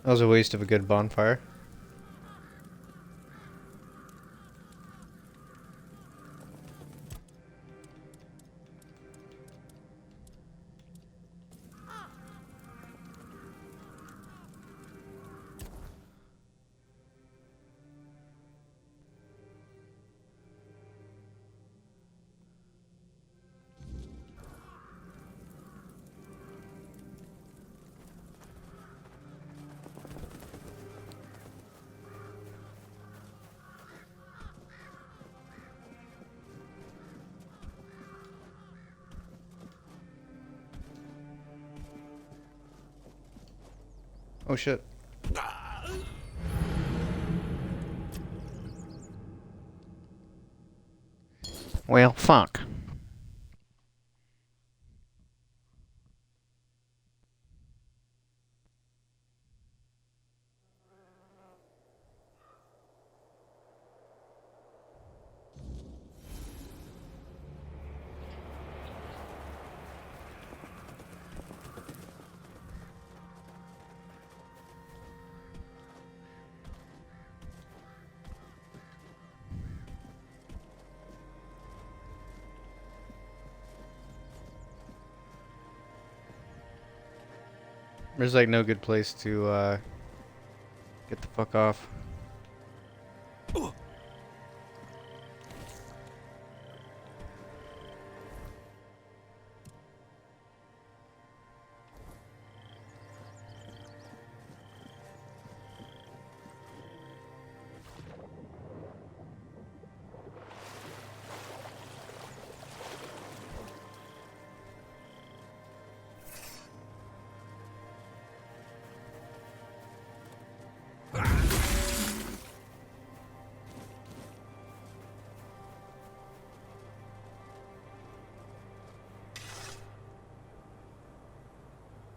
That was a waste of a good bonfire. Oh shit. Well, fuck. There's like no good place to get the fuck off.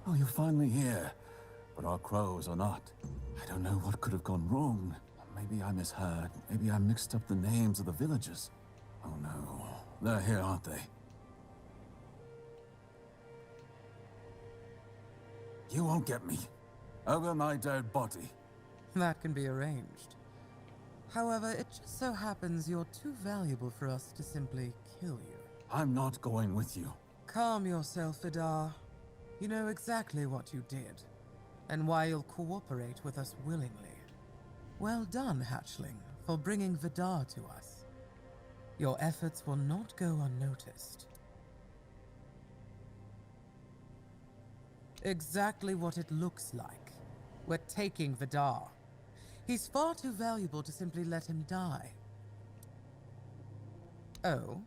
Oh, you're finally here. But our crows are not. I don't know what could have gone wrong. Maybe I misheard. Maybe I mixed up the names of the villagers. Oh no. They're here, aren't they? You won't get me. Over my dead body. That can be arranged. However, it just so happens you're too valuable for us to simply kill you. I'm not going with you. Calm yourself, Vidar. You know exactly what you did, and why you'll cooperate with us willingly. Well done, Hatchling, for bringing Vidar to us. Your efforts will not go unnoticed. Exactly what it looks like. We're taking Vidar. He's far too valuable to simply let him die. Oh?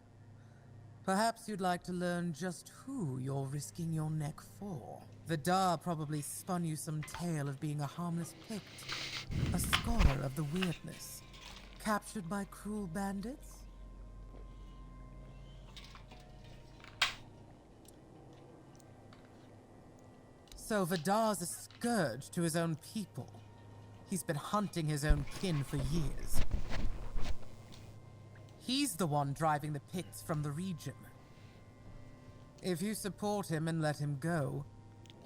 Perhaps you'd like to learn just who you're risking your neck for. Vidar probably spun you some tale of being a harmless Pict, a scholar of the weirdness, captured by cruel bandits? So Vidar's a scourge to his own people. He's been hunting his own kin for years. He's the one driving the Picts from the region. If you support him and let him go,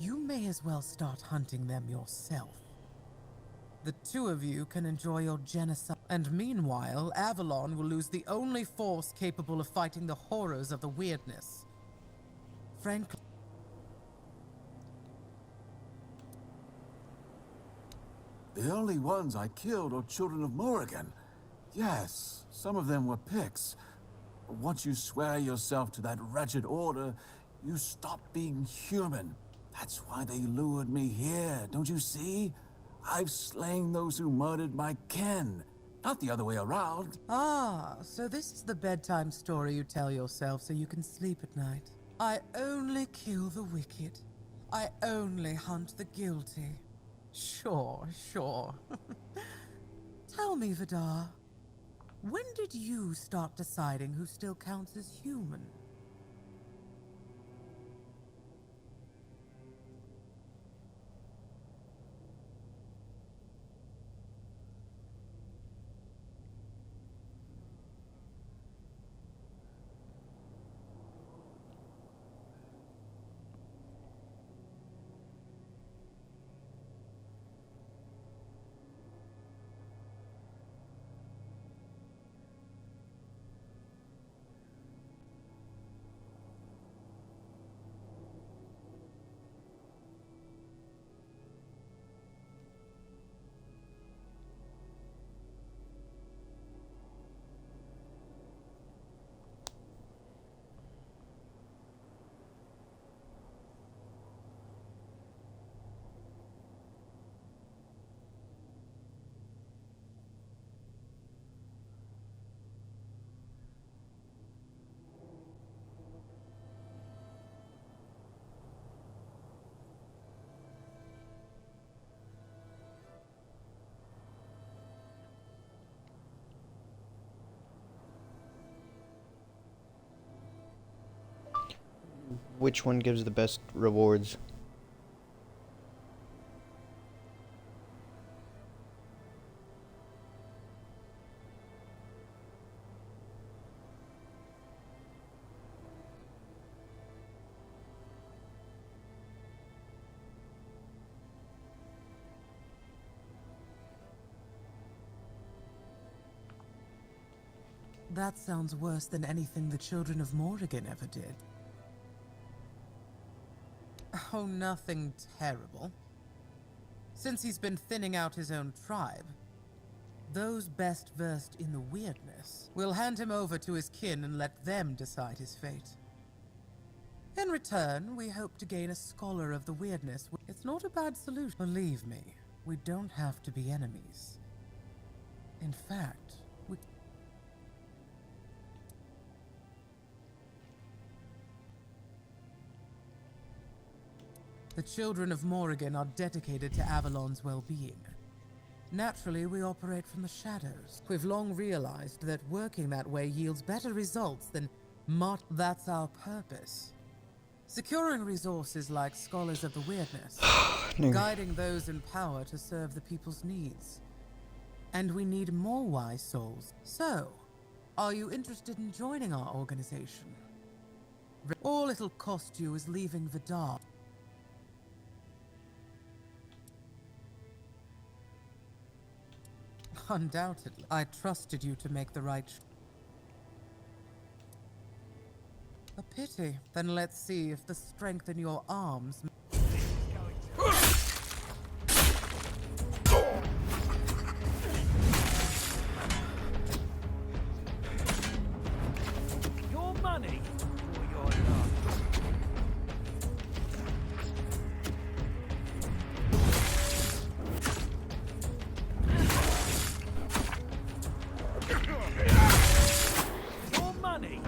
you may as well start hunting them yourself. The two of you can enjoy your genocide, and meanwhile, Avalon will lose the only force capable of fighting the horrors of the weirdness. Frankly, The only ones I killed are children of Morrigan. Yes, some of them were Picts. Once you swear yourself to that wretched order, you stop being human. That's why they lured me here, don't you see? I've slain those who murdered my kin, not the other way around. Ah, so this is the bedtime story you tell yourself so you can sleep at night. I only kill the wicked. I only hunt the guilty. Sure, sure. Tell me, Vidar, when did you start deciding who still counts as human? Which one gives the best rewards? That sounds worse than anything the children of Morrigan ever did. Oh, nothing terrible. Since he's been thinning out his own tribe, those best versed in the weirdness will hand him over to his kin and let them decide his fate. In return, we hope to gain a scholar of the weirdness. It's not a bad solution. Believe me, we don't have to be enemies. In fact, we... The children of Morrigan are dedicated to Avalon's well-being. Naturally, we operate from the shadows. We've long realized that working that way yields better results than That's our purpose. Securing resources like Scholars of the Weirdness. Guiding those in power to serve the people's needs. And we need more wise souls. So, are you interested in joining our organization? All it'll cost you is leaving Vidar. Undoubtedly. I trusted you to make the right choice. A pity. Then let's see if the strength in your arms... Your money or your love? Your money.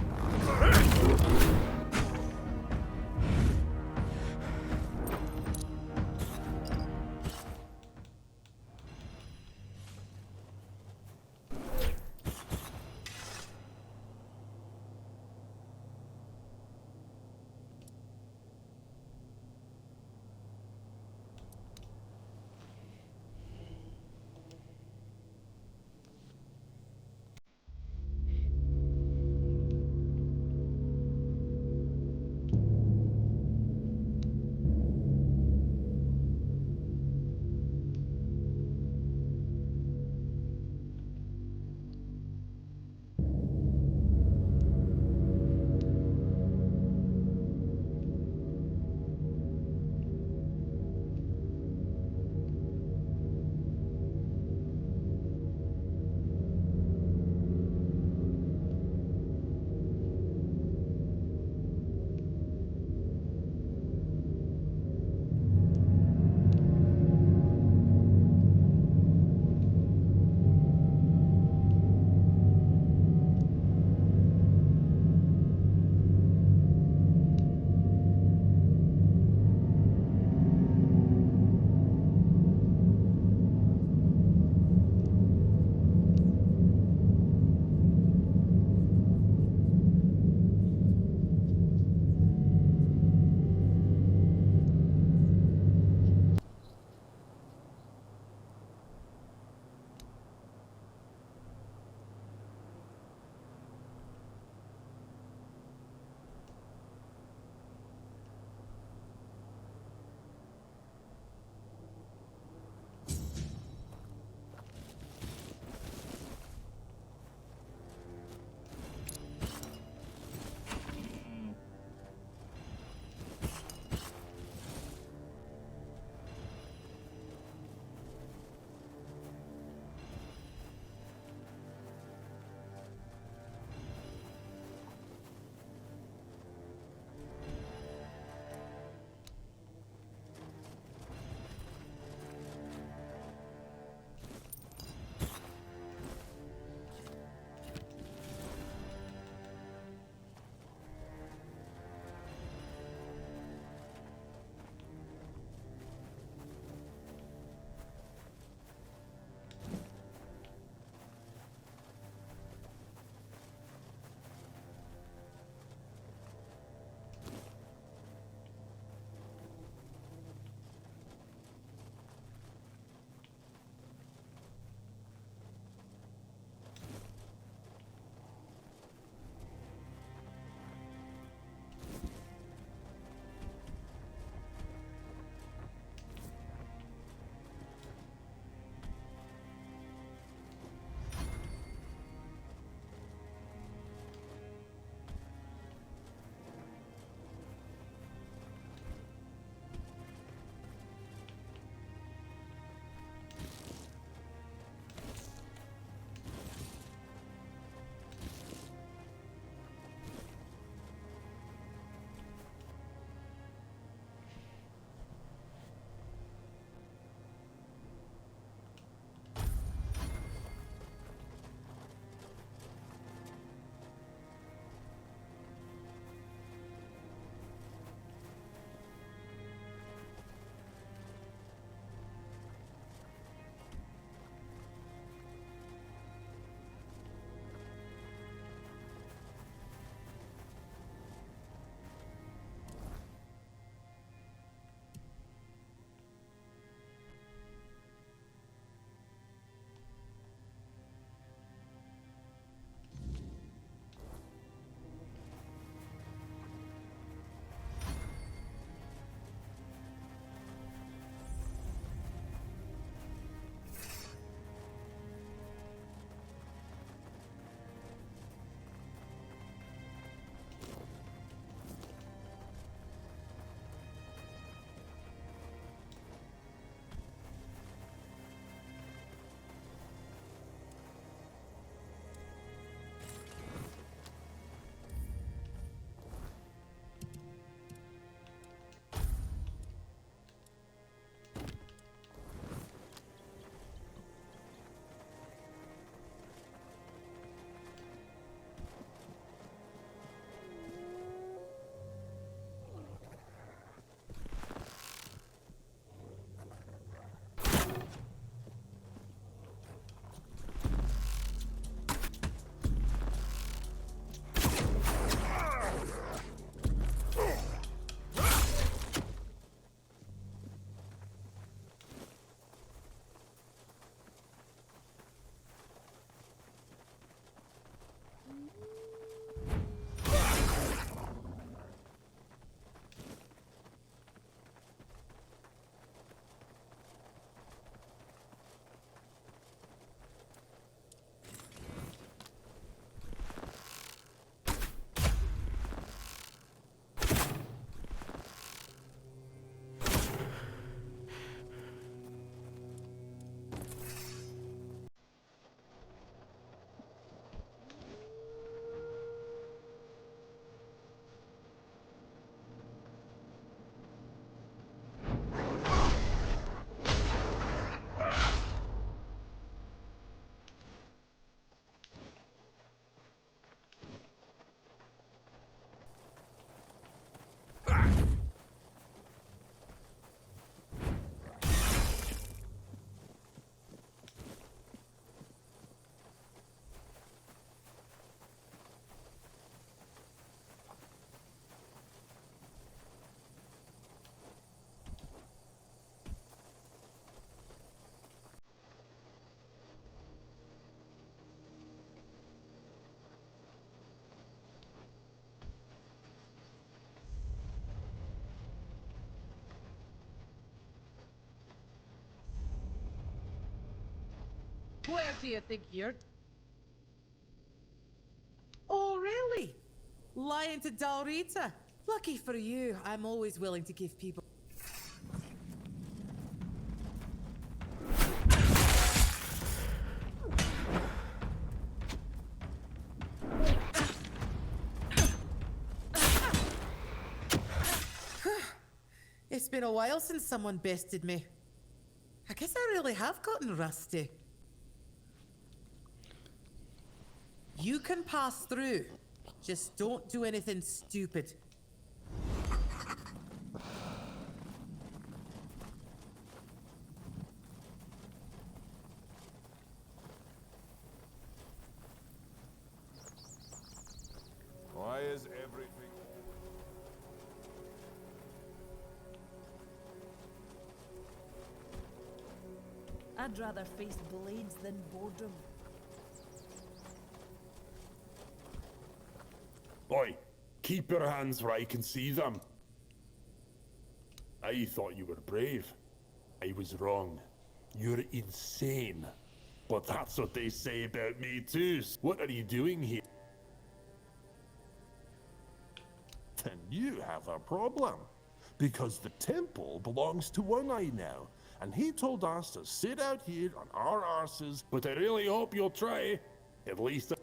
Where do you think you're... Oh, really? Lying to Dalrita? Lucky for you, I'm always willing to give people... It's been a while since someone bested me. I guess I really have gotten rusty. You can pass through. Just don't do anything stupid. Why is everything... I'd rather face blades than boredom. Oi, keep your hands where I can see them. I thought you were brave. I was wrong. You're insane. But that's what they say about me too. What are you doing here? Then you have a problem. Because the temple belongs to One Eye now. And he told us to sit out here on our arses, but I really hope you'll try. At least...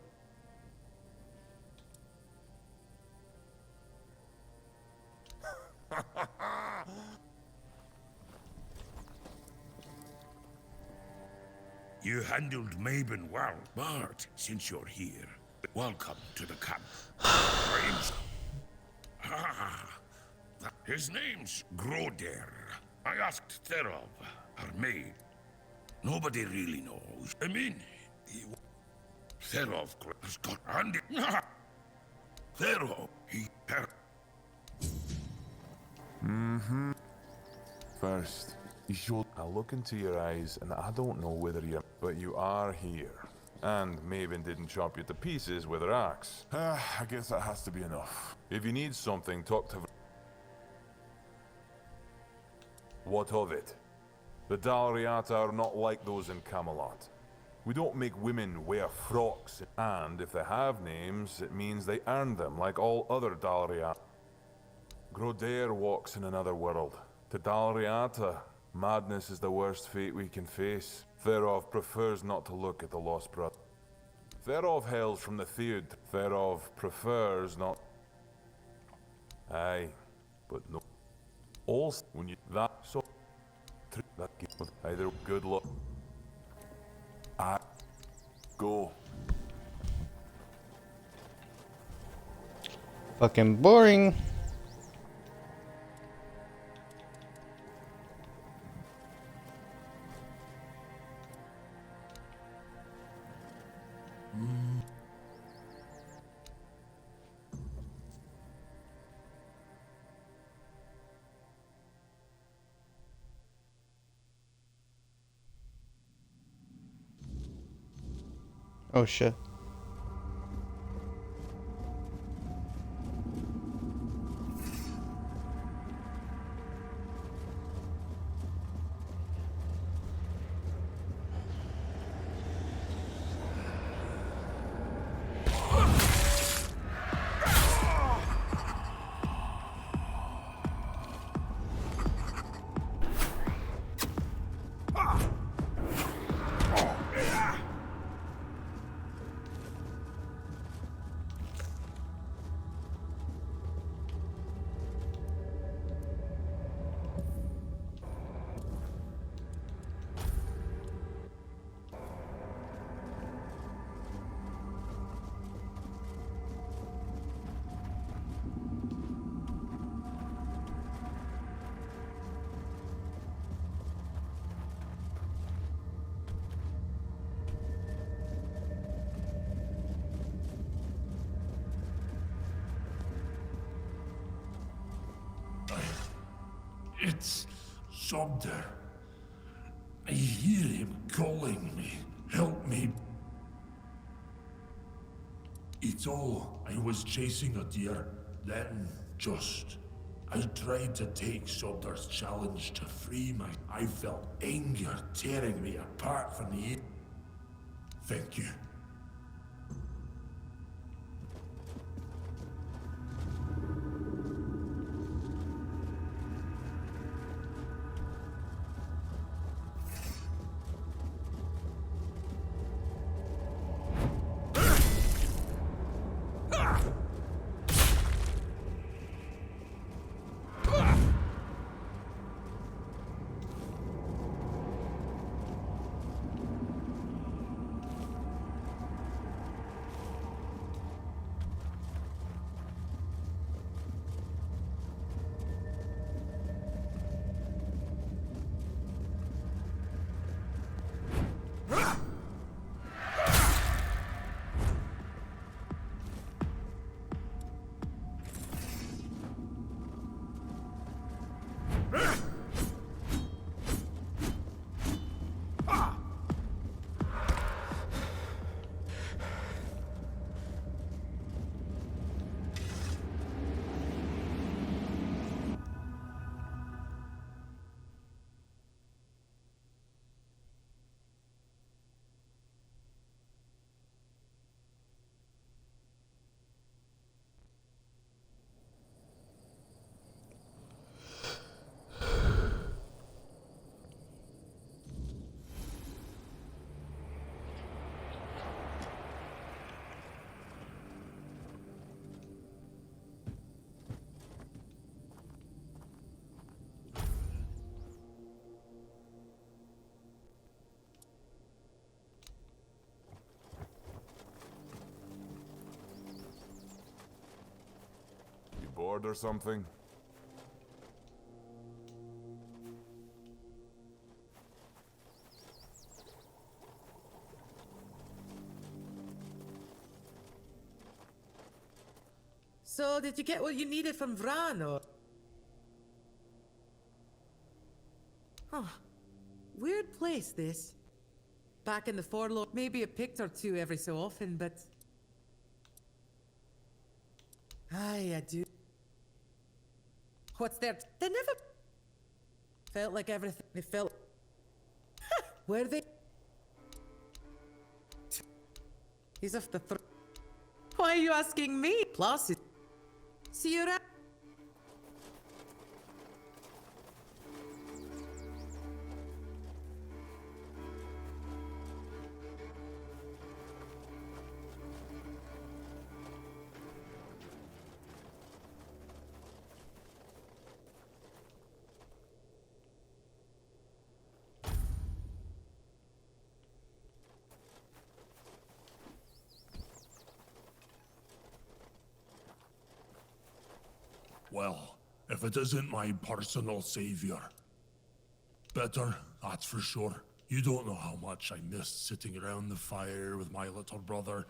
You handled Mabon well, but since you're here, welcome to the camp. His name's Groder. I asked Therov, her maid. Nobody really knows. I mean, Therov has got handy. Therov, Mm-hmm. First, you should... I look into your eyes, and I don't know whether you're... But you are here. And Maven didn't chop you to pieces with her axe. I guess that has to be enough. If you need something, talk to... What of it? The Dalriata are not like those in Camelot. We don't make women wear frocks, and if they have names, it means they earned them like all other Dalriata. Groder walks in another world. To Dalriata, madness is the worst fate we can face. Therov prefers not to look at the lost brother. Therov hails from the Theod. Therov prefers not... Aye, but no. Also, when you... That so... That with either good luck... I... Go. Fucking boring. Oh shit. It's Sumter. I hear him calling me. Help me. It's all I was chasing a deer. Then I tried to take Sumter's challenge to free my... I felt anger tearing me apart from the... Thank you. You bored or something? So, did you get what you needed from Vran, or? Huh. Weird place, this. Back in the Forlorn, maybe a pict or two every so often, but... Aye, I do. What's there? They never... Felt like everything... They felt... Were they... He's off the throat. Why are you asking me? Plus, see you around. Well, if it isn't my personal savior. Bitter, that's for sure. You don't know how much I missed sitting around the fire with my little brother.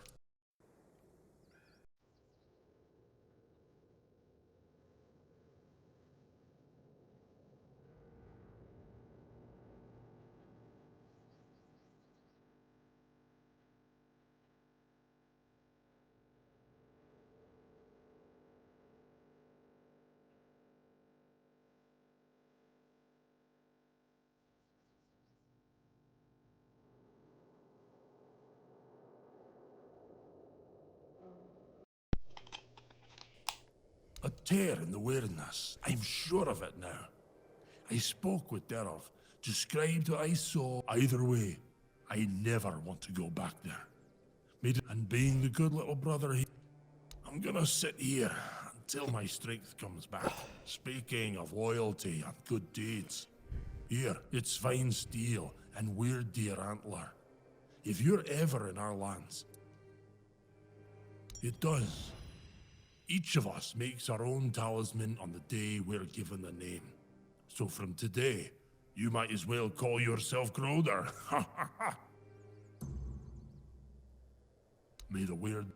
A tear in the weirdness. I'm sure of it now. I spoke with Derov, described what I saw. Either way, I never want to go back there. And being the good little brother I'm gonna sit here until my strength comes back. Speaking of loyalty and good deeds. Here, it's fine steel and weird deer antler. If you're ever in our lands, it does. Each of us makes our own talisman on the day we're given the name. So from today, you might as well call yourself Groder. May the weird...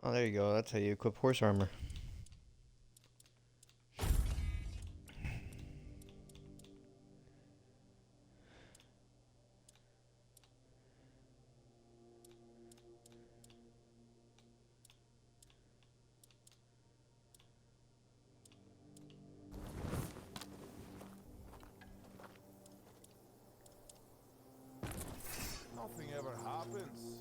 Oh, there you go. That's how you equip horse armor. Nothing ever happens.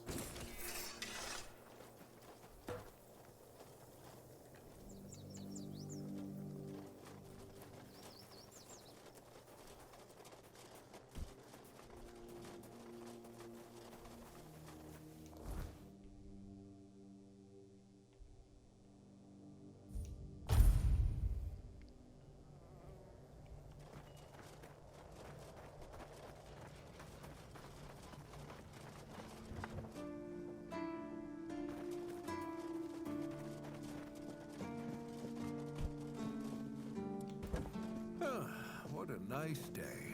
What a nice day.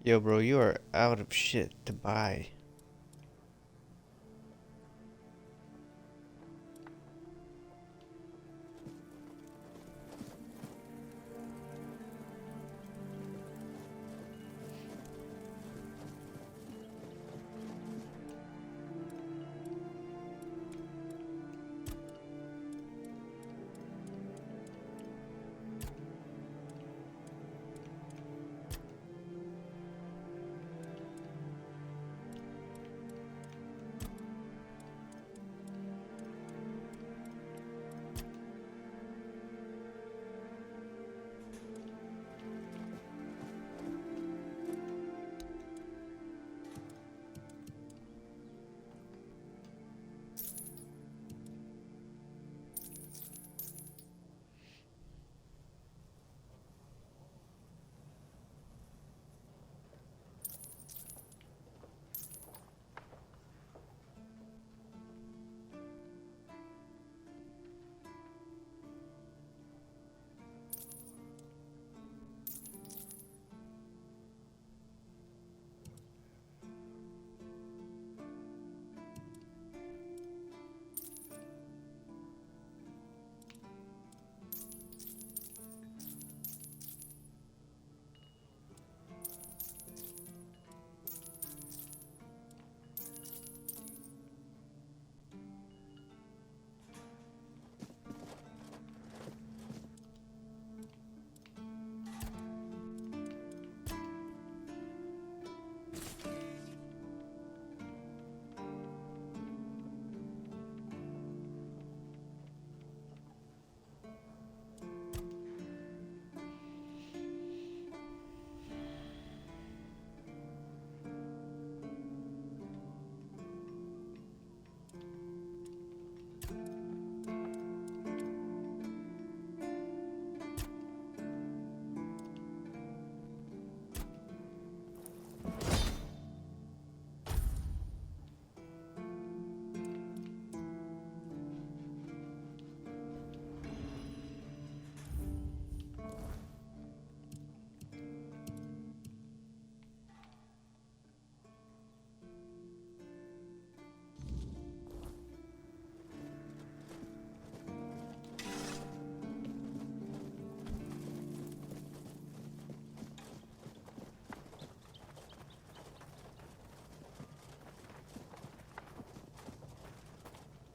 Yo, bro, you are out of shit to buy.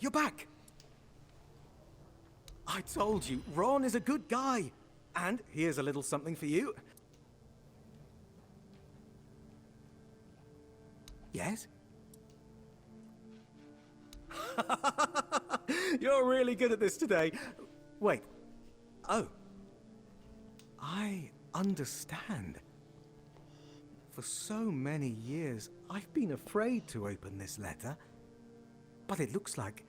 you're back. I told you, Ron is a good guy. And here's a little something for you. Yes? You're really good at this today. Wait. Oh. I understand. For so many years, I've been afraid to open this letter. But it looks like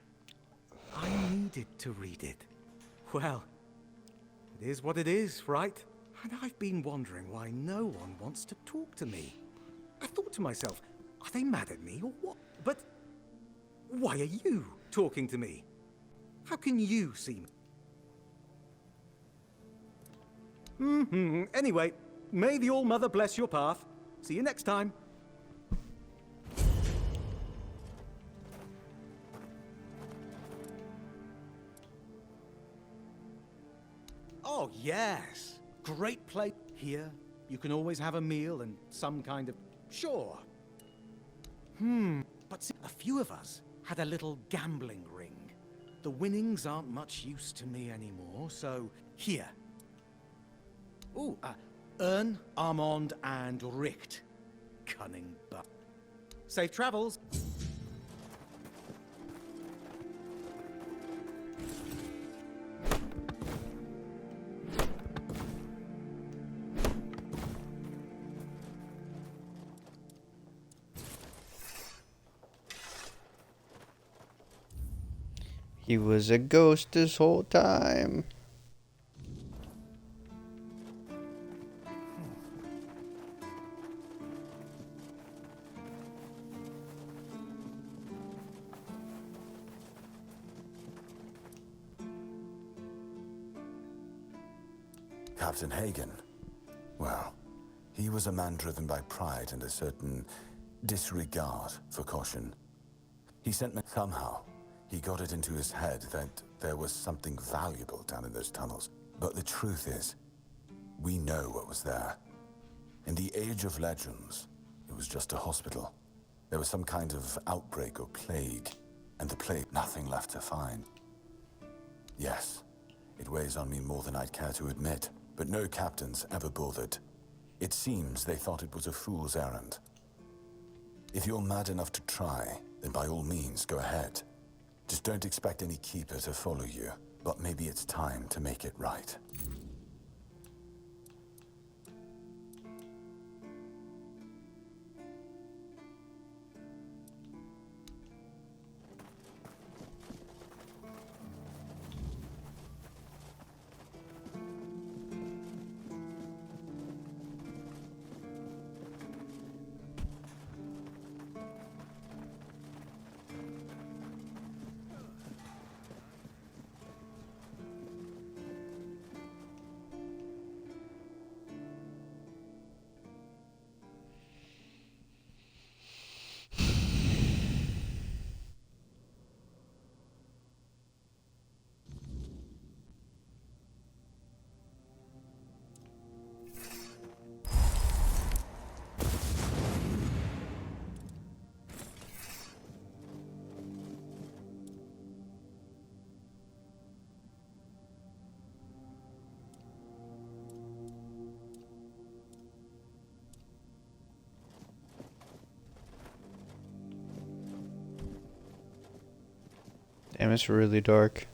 I needed to read it. Well, it is what it is, right? And I've been wondering why no one wants to talk to me. I thought to myself, are they mad at me or what? But why are you talking to me? How can you see me? Anyway, may the All-Mother bless your path. See you next time. Oh, yes. Great place. Here, you can always have a meal and some kind of... Sure. But see, a few of us had a little gambling ring. The winnings aren't much use to me anymore, so here. Ooh, Ern, Armand, and Richt. Cunning butt. Safe travels. He was a ghost this whole time. Captain Hagen. Well, he was a man driven by pride and a certain disregard for caution. He sent me somehow. He got it into his head that there was something valuable down in those tunnels. But the truth is, we know what was there. In the Age of Legends, it was just a hospital. There was some kind of outbreak or plague, and the plague, nothing left to find. Yes, it weighs on me more than I'd care to admit, but no captains ever bothered. It seems they thought it was a fool's errand. If you're mad enough to try, then by all means, go ahead. Just don't expect any keeper to follow you, but maybe it's time to make it right. Damn, it's really dark.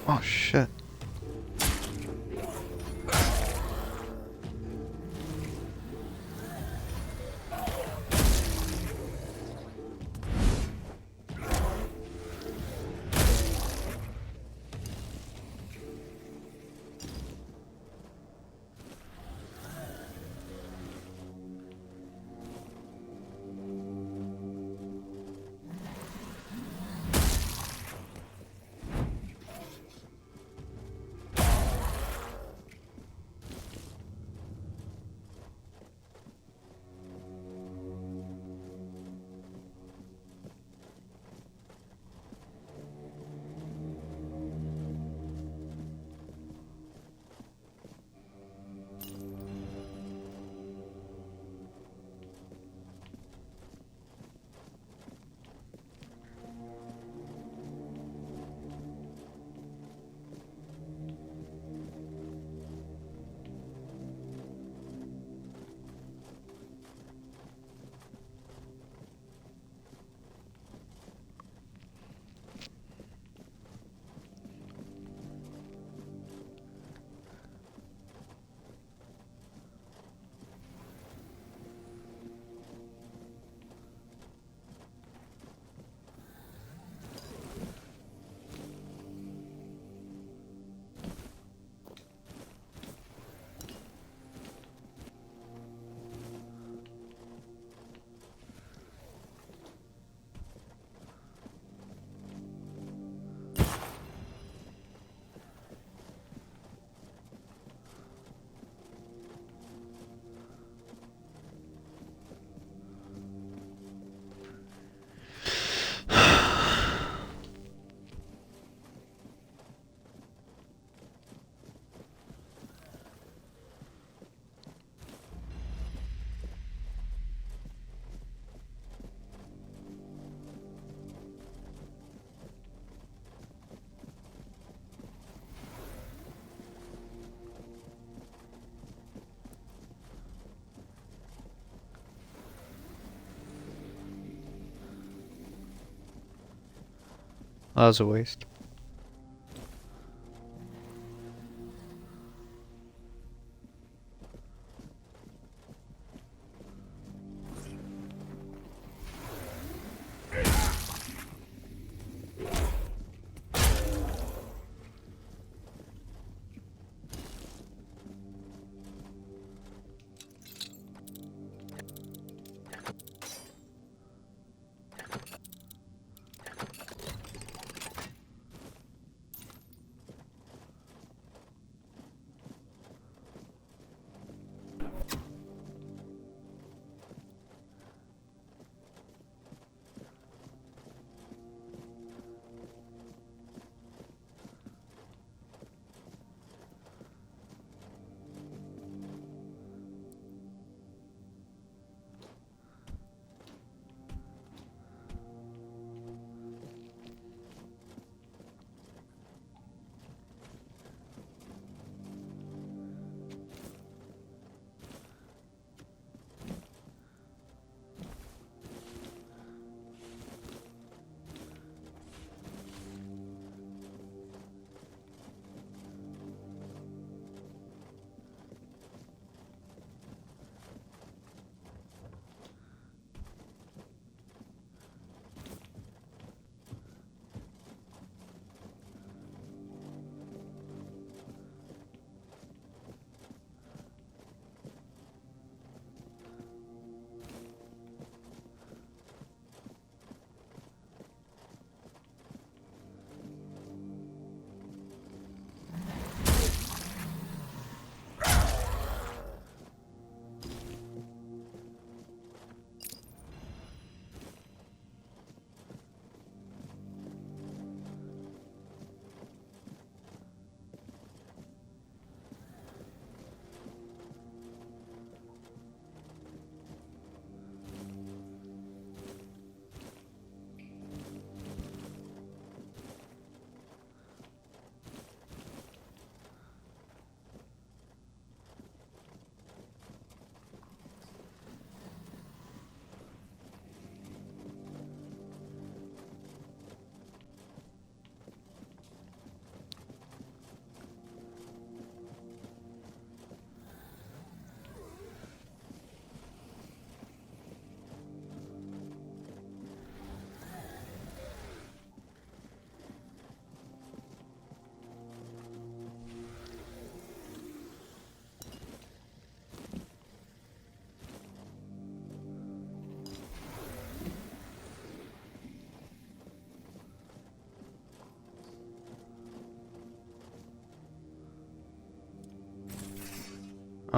Oh shit. That was a waste.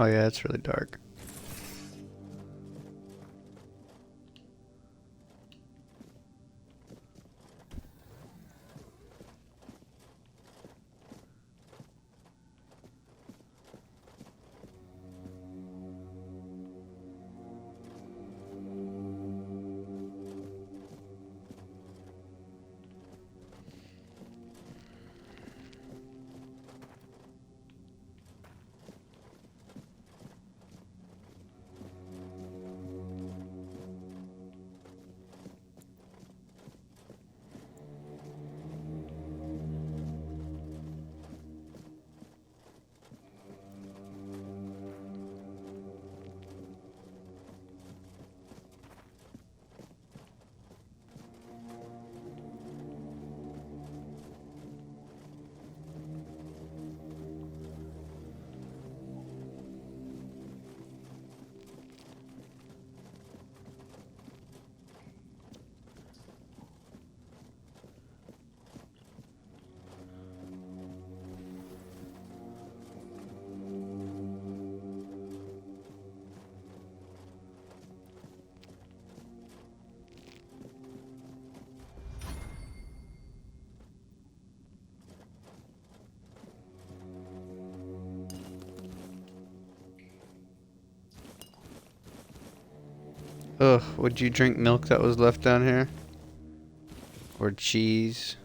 Oh yeah, it's really dark. Ugh, would you drink milk that was left down here? Or cheese?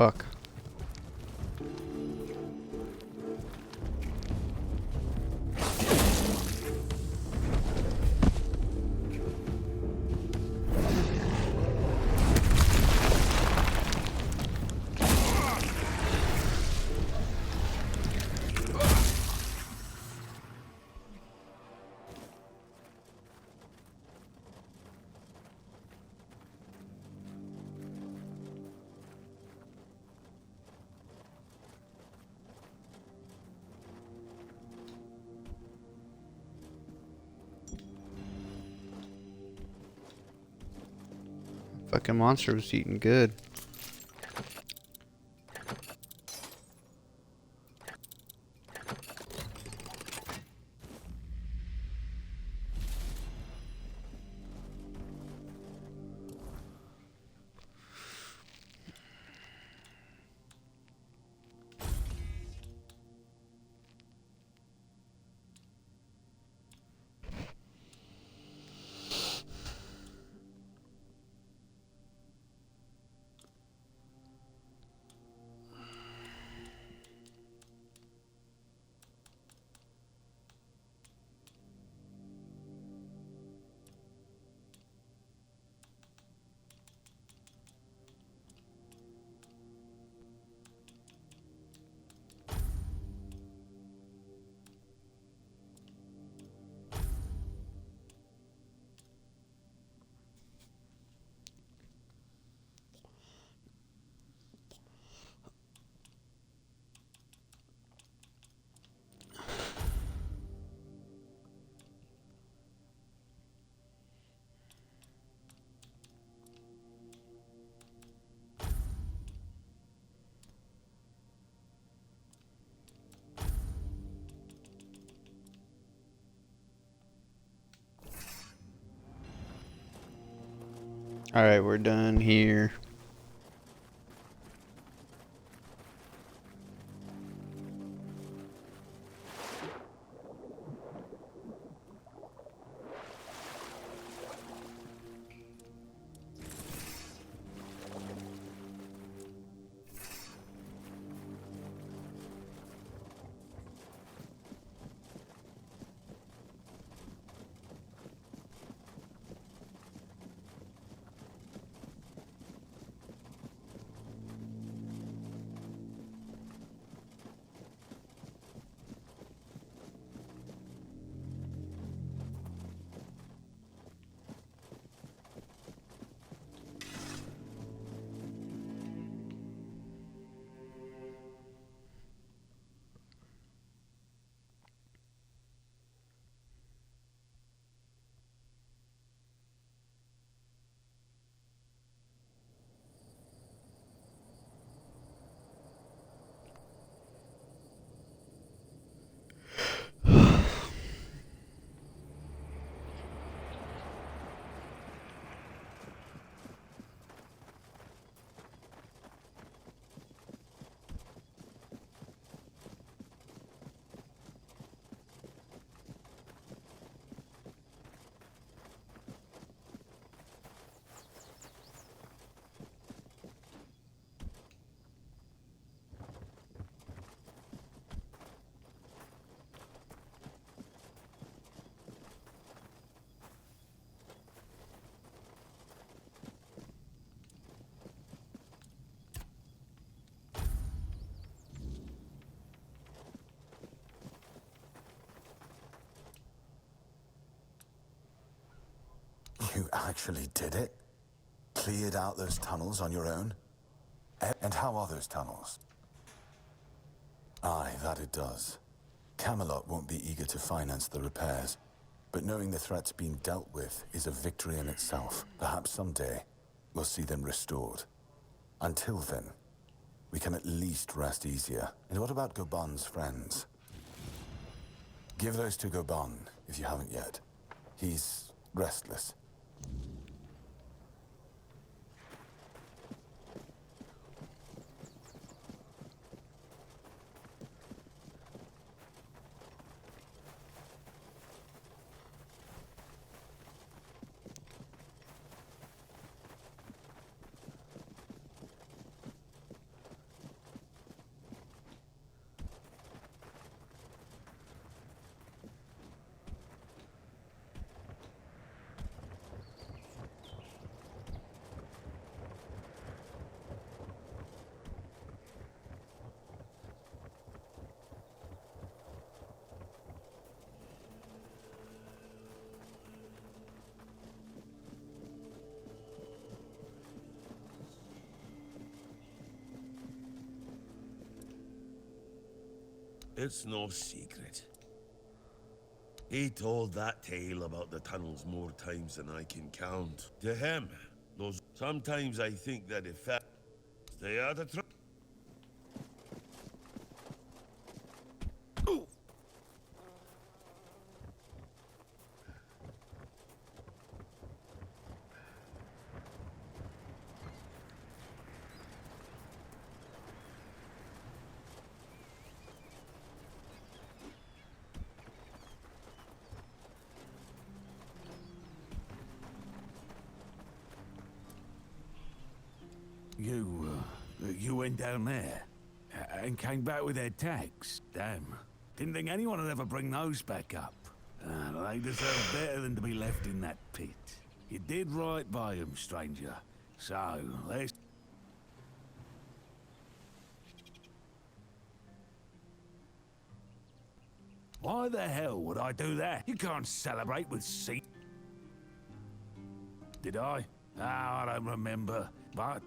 fuck? Fucking monster was eating good. Alright, we're done here. You actually did it? Cleared out those tunnels on your own? And how are those tunnels? Aye, that it does. Camelot won't be eager to finance the repairs, but knowing the threat's been dealt with is a victory in itself. Perhaps someday, we'll see them restored. Until then, we can at least rest easier. And what about Goban's friends? Give those to Goban, if you haven't yet. He's restless. It's no secret. He told that tale about the tunnels more times than I can count. To him, those... Sometimes I think that if they are the truth. You went down there and came back with their tags. Damn. Didn't think anyone would ever bring those back up. They deserve better than to be left in that pit. You did right by them, stranger. So, let's... Why the hell would I do that? You can't celebrate with sea... Did I? Oh, I don't remember. But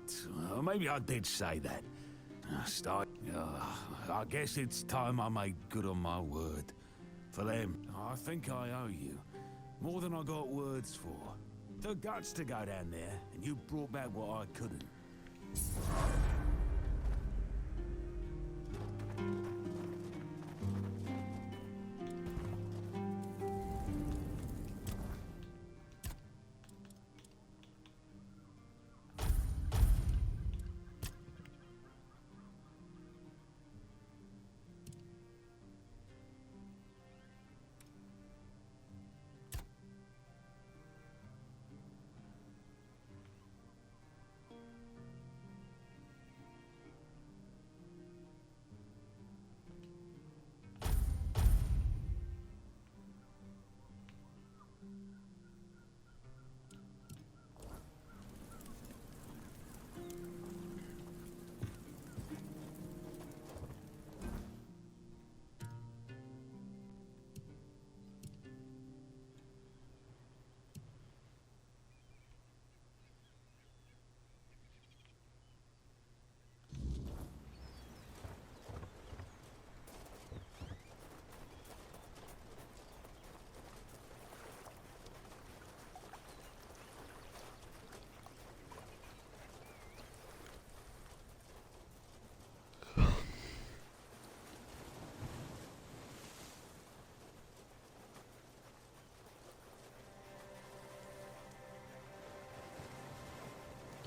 maybe I did say that. I guess it's time I made good on my word. For them, I think I owe you. More than I got words for. The guts to go down there, and you brought back what I couldn't.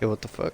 Yo, what the fuck?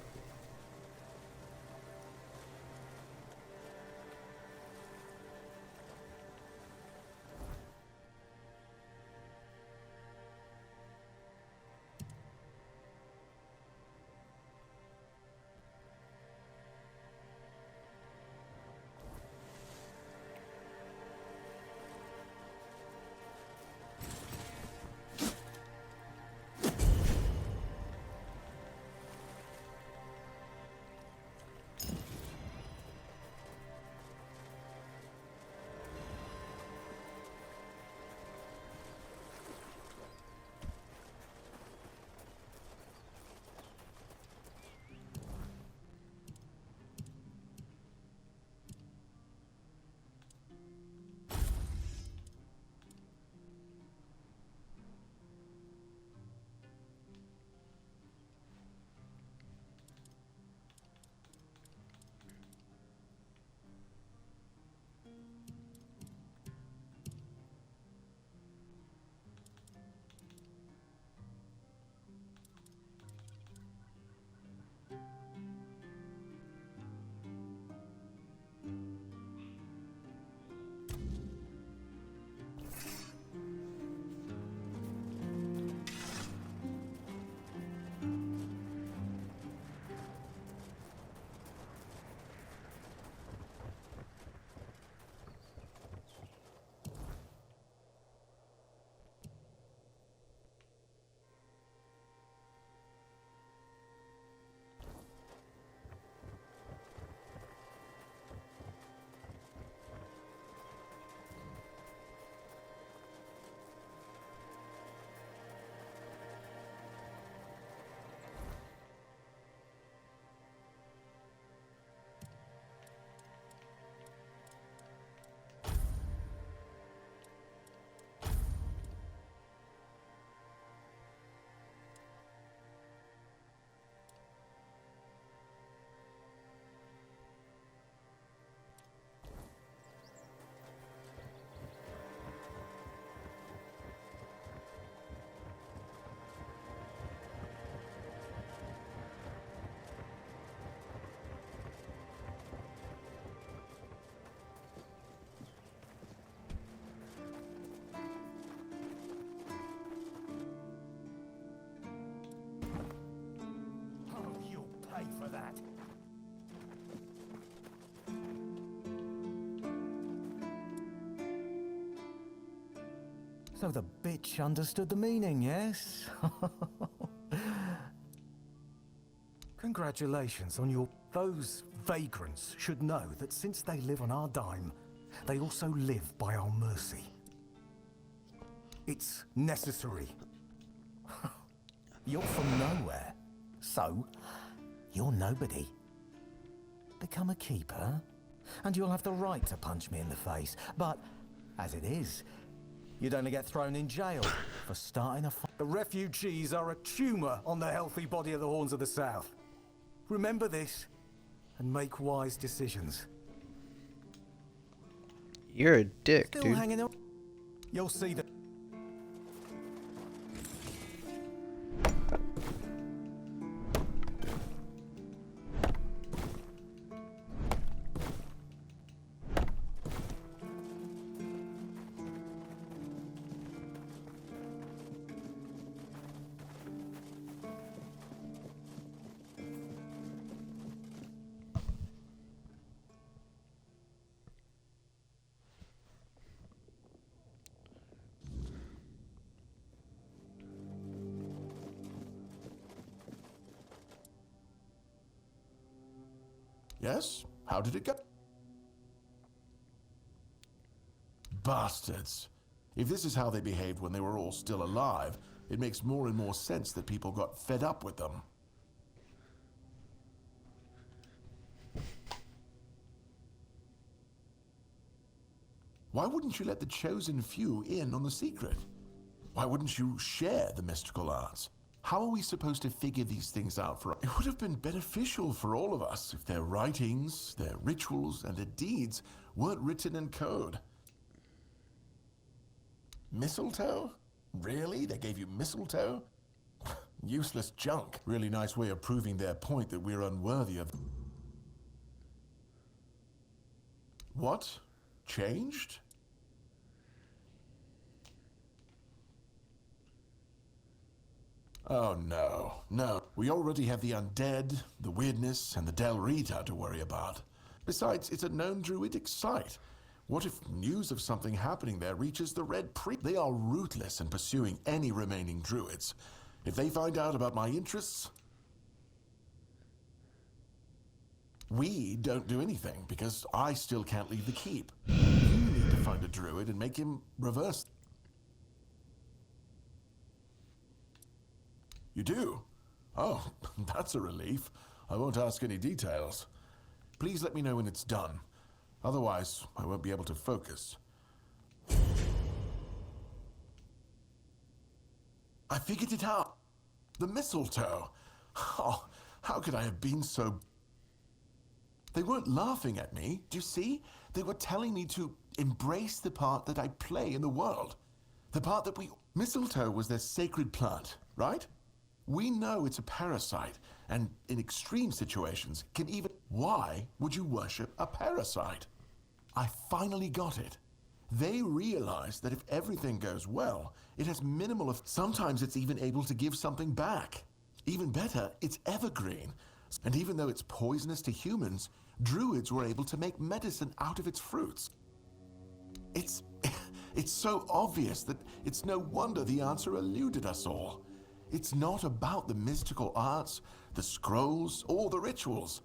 So the bitch understood the meaning, yes? Congratulations on your... Those vagrants should know that since they live on our dime, they also live by our mercy. It's necessary. You're from nowhere, so you're nobody. Become a keeper, and you'll have the right to punch me in the face. But, as it is, you'd only get thrown in jail for starting a fight. The refugees are a tumour on the healthy body of the Horns of the South. Remember this, and make wise decisions. You're a dick, Still dude. hanging on? You'll see that. Yes? How did it go? Bastards. If this is how they behaved when they were all still alive, it makes more and more sense that people got fed up with them. Why wouldn't you let the chosen few in on the secret? Why wouldn't you share the mystical arts? How are we supposed to figure these things out for us? It would have been beneficial for all of us if their writings, their rituals, and their deeds weren't written in code. Mistletoe? Really? They gave you mistletoe? Useless junk. Really nice way of proving their point that we're unworthy of... What? Changed? Oh no, no. We already have the undead, the weirdness, and the Del Rita to worry about. Besides, it's a known druidic site. What if news of something happening there reaches the Red Priest? They are ruthless in pursuing any remaining druids. If they find out about my interests, we don't do anything because I still can't leave the keep. You need to find a druid and make him reverse. You do? Oh, that's a relief. I won't ask any details. Please let me know when it's done. Otherwise, I won't be able to focus. I figured it out. The mistletoe. Oh, how could I have been so... They weren't laughing at me, do you see? They were telling me to embrace the part that I play in the world. The part that we... Mistletoe was their sacred plant, right? We know it's a parasite, and in extreme situations, can even... Why would you worship a parasite? I finally got it. They realize that if everything goes well, it has minimal... Sometimes it's even able to give something back. Even better, it's evergreen. And even though it's poisonous to humans, druids were able to make medicine out of its fruits. It's so obvious that it's no wonder the answer eluded us all. It's not about the mystical arts, the scrolls, or the rituals.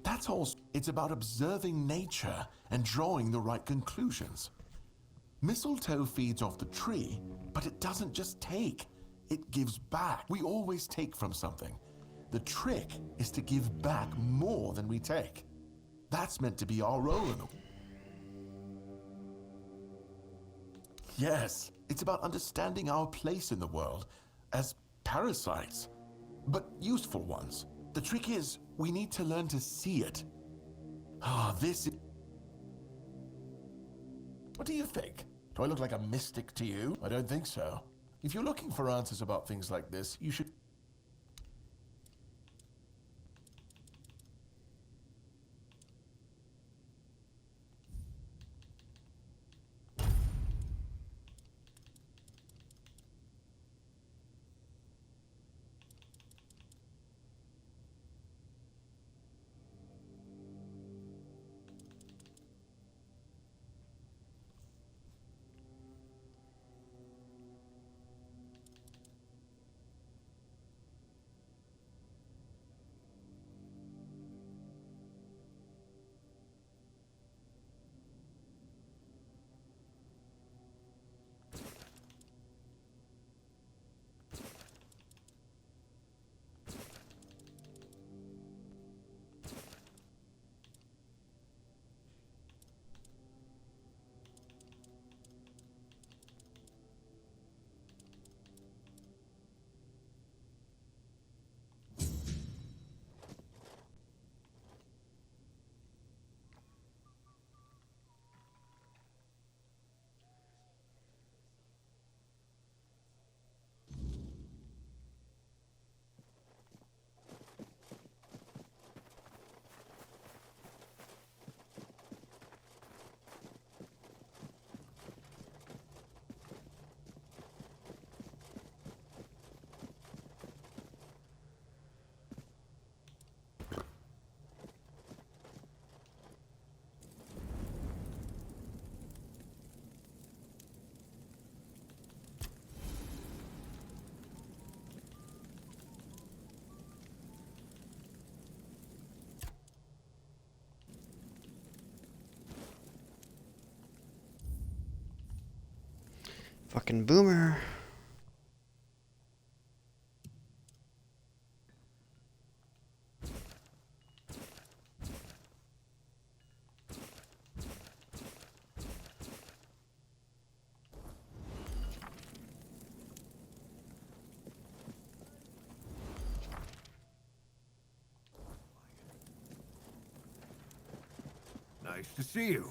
That's all. It's about observing nature and drawing the right conclusions. Mistletoe feeds off the tree, but it doesn't just take. It gives back. We always take from something. The trick is to give back more than we take. That's meant to be our role in the... Yes, it's about understanding our place in the world as parasites, but useful ones. The trick is, we need to learn to see it. This is... What do you think? Do I look like a mystic to you? I don't think so. If you're looking for answers about things like this, you should... Fucking boomer. Nice to see you.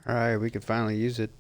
Alright, we can finally use it.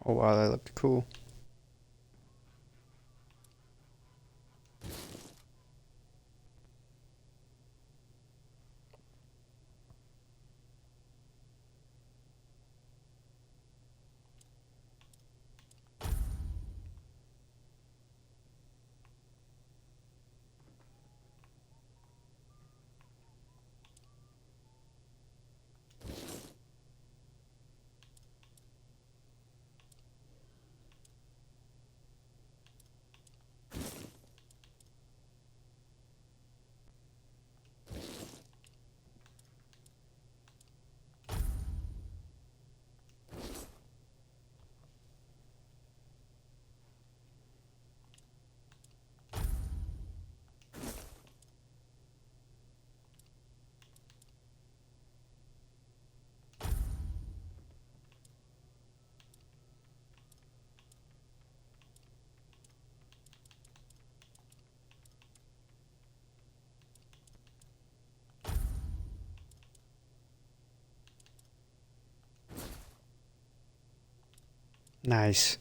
Oh wow, that looked cool. Nice.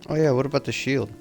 Oh yeah, what about the shield?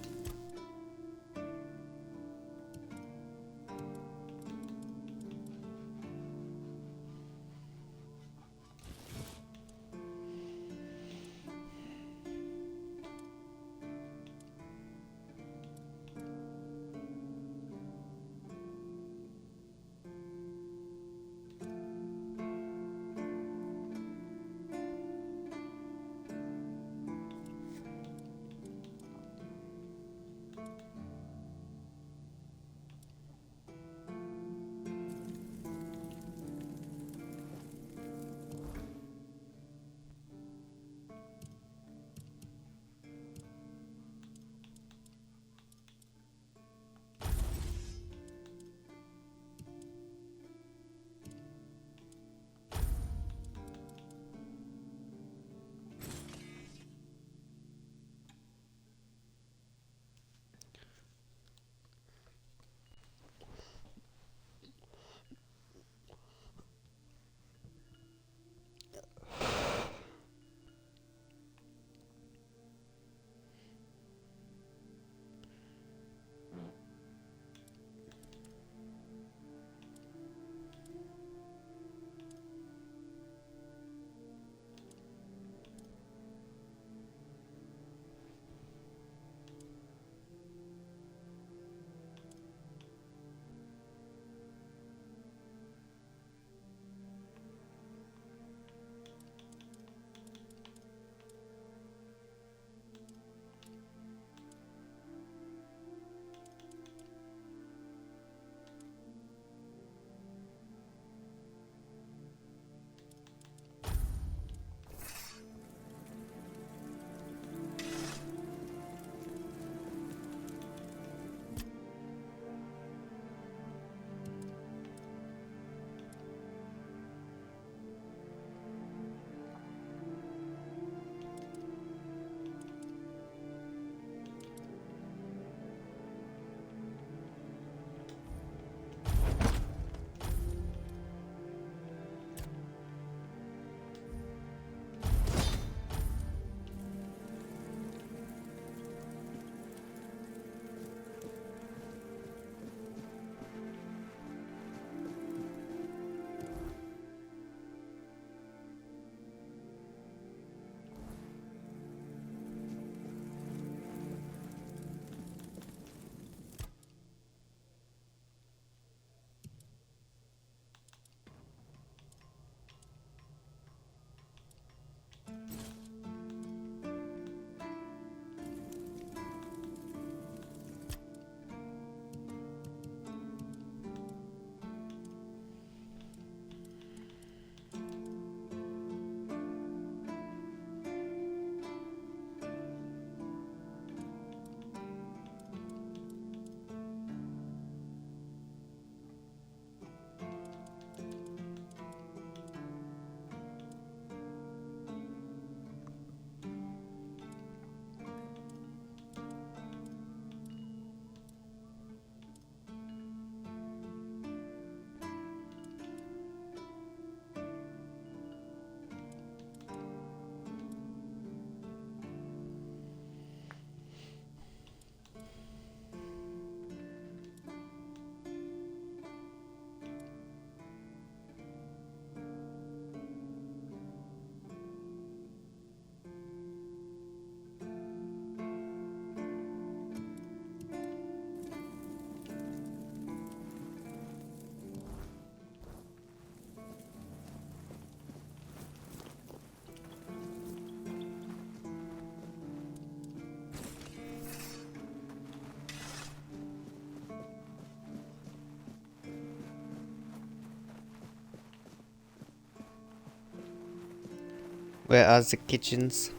Where are the kitchens?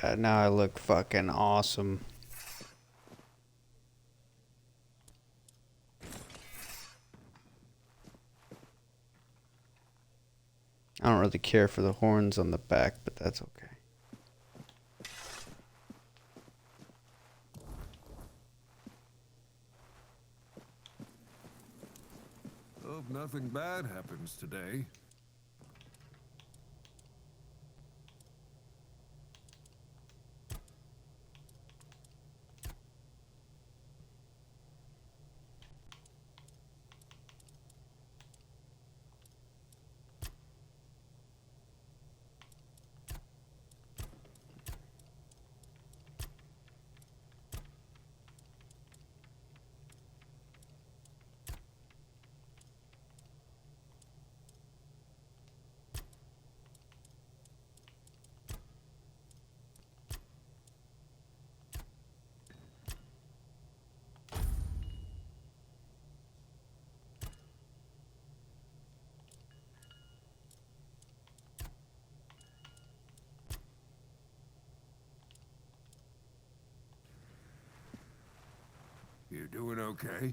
God, now I look fucking awesome. I don't really care for the horns on the back, but that's okay. Hope nothing bad happens today. You doing okay?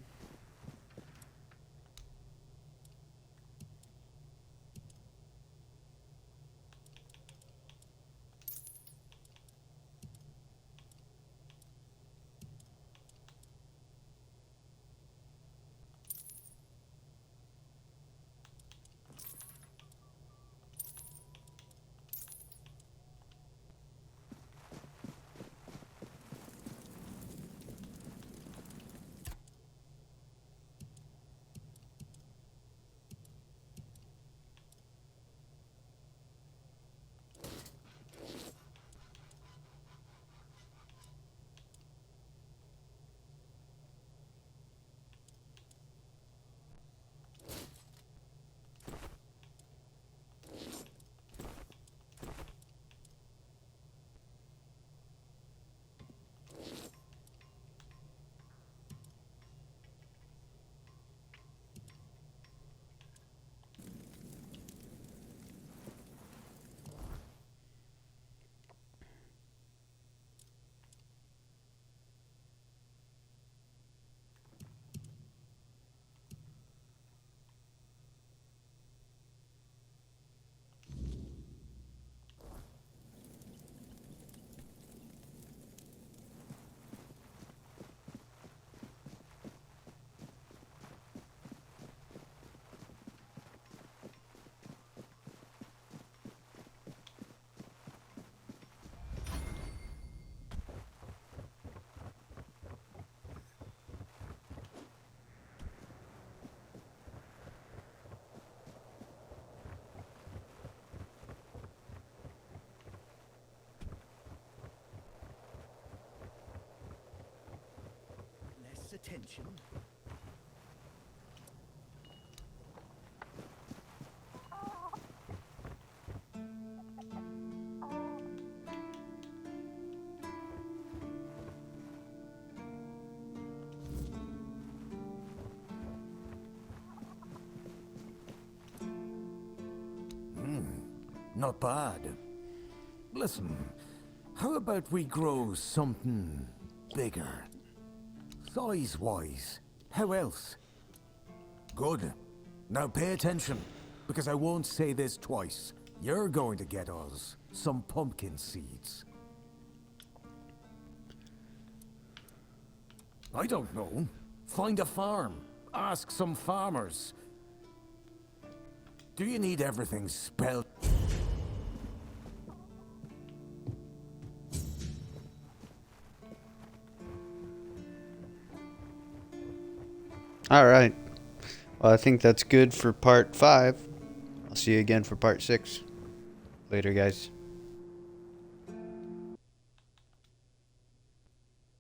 Less attention. not bad. Listen, how about we grow something bigger? Size-wise, how else? Good. Now pay attention, because I won't say this twice. You're going to get us some pumpkin seeds. I don't know. Find a farm. Ask some farmers. Do you need everything spelled? Alright. Well, I think that's good for part 5. I'll see you again for part 6. Later, guys.